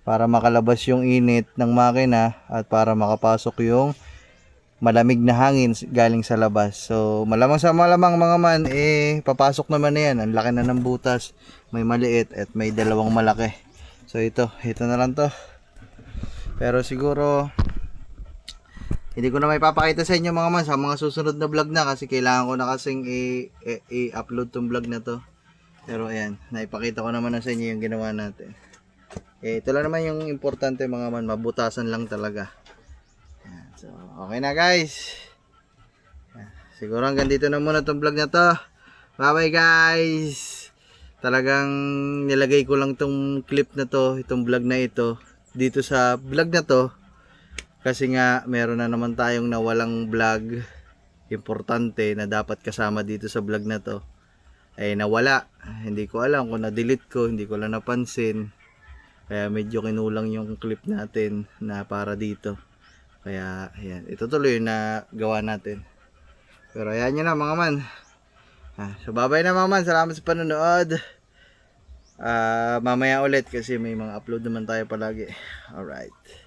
Para makalabas yung init ng makina at para makapasok yung malamig na hangin galing sa labas. So malamang sa malamang mga man papasok naman na yan. Ang laki na ng butas, may maliit at may dalawang malaki. So ito na lang to. Pero siguro hindi ko na may papakita sa inyo mga man sa mga susunod na vlog na kasi kailangan ko na kasing i-upload tong vlog na to. Pero ayan, naipakita ko naman na sa inyo yung ginawa natin. Ito lang naman yung importante mga man, mabutasan lang talaga. Ayan, so okay na guys. Ayan, siguro hanggang dito na muna tong vlog na to. Bye bye guys. Talagang nilagay ko lang tong clip na to, itong vlog na ito dito sa vlog na to kasi nga meron na naman tayong nawalang vlog importante na dapat kasama dito sa vlog na to ay nawala. Hindi ko alam kung na-delete ko, hindi ko lang napansin. Kaya medyo kinulang yung clip natin na para dito. Kaya ayan, ito tuloy na gawa natin. Pero ayan nyo na mga man. So bye bye na mga man. Salamat sa panonood. Mamaya ulit kasi may mga upload naman tayo palagi. Alright.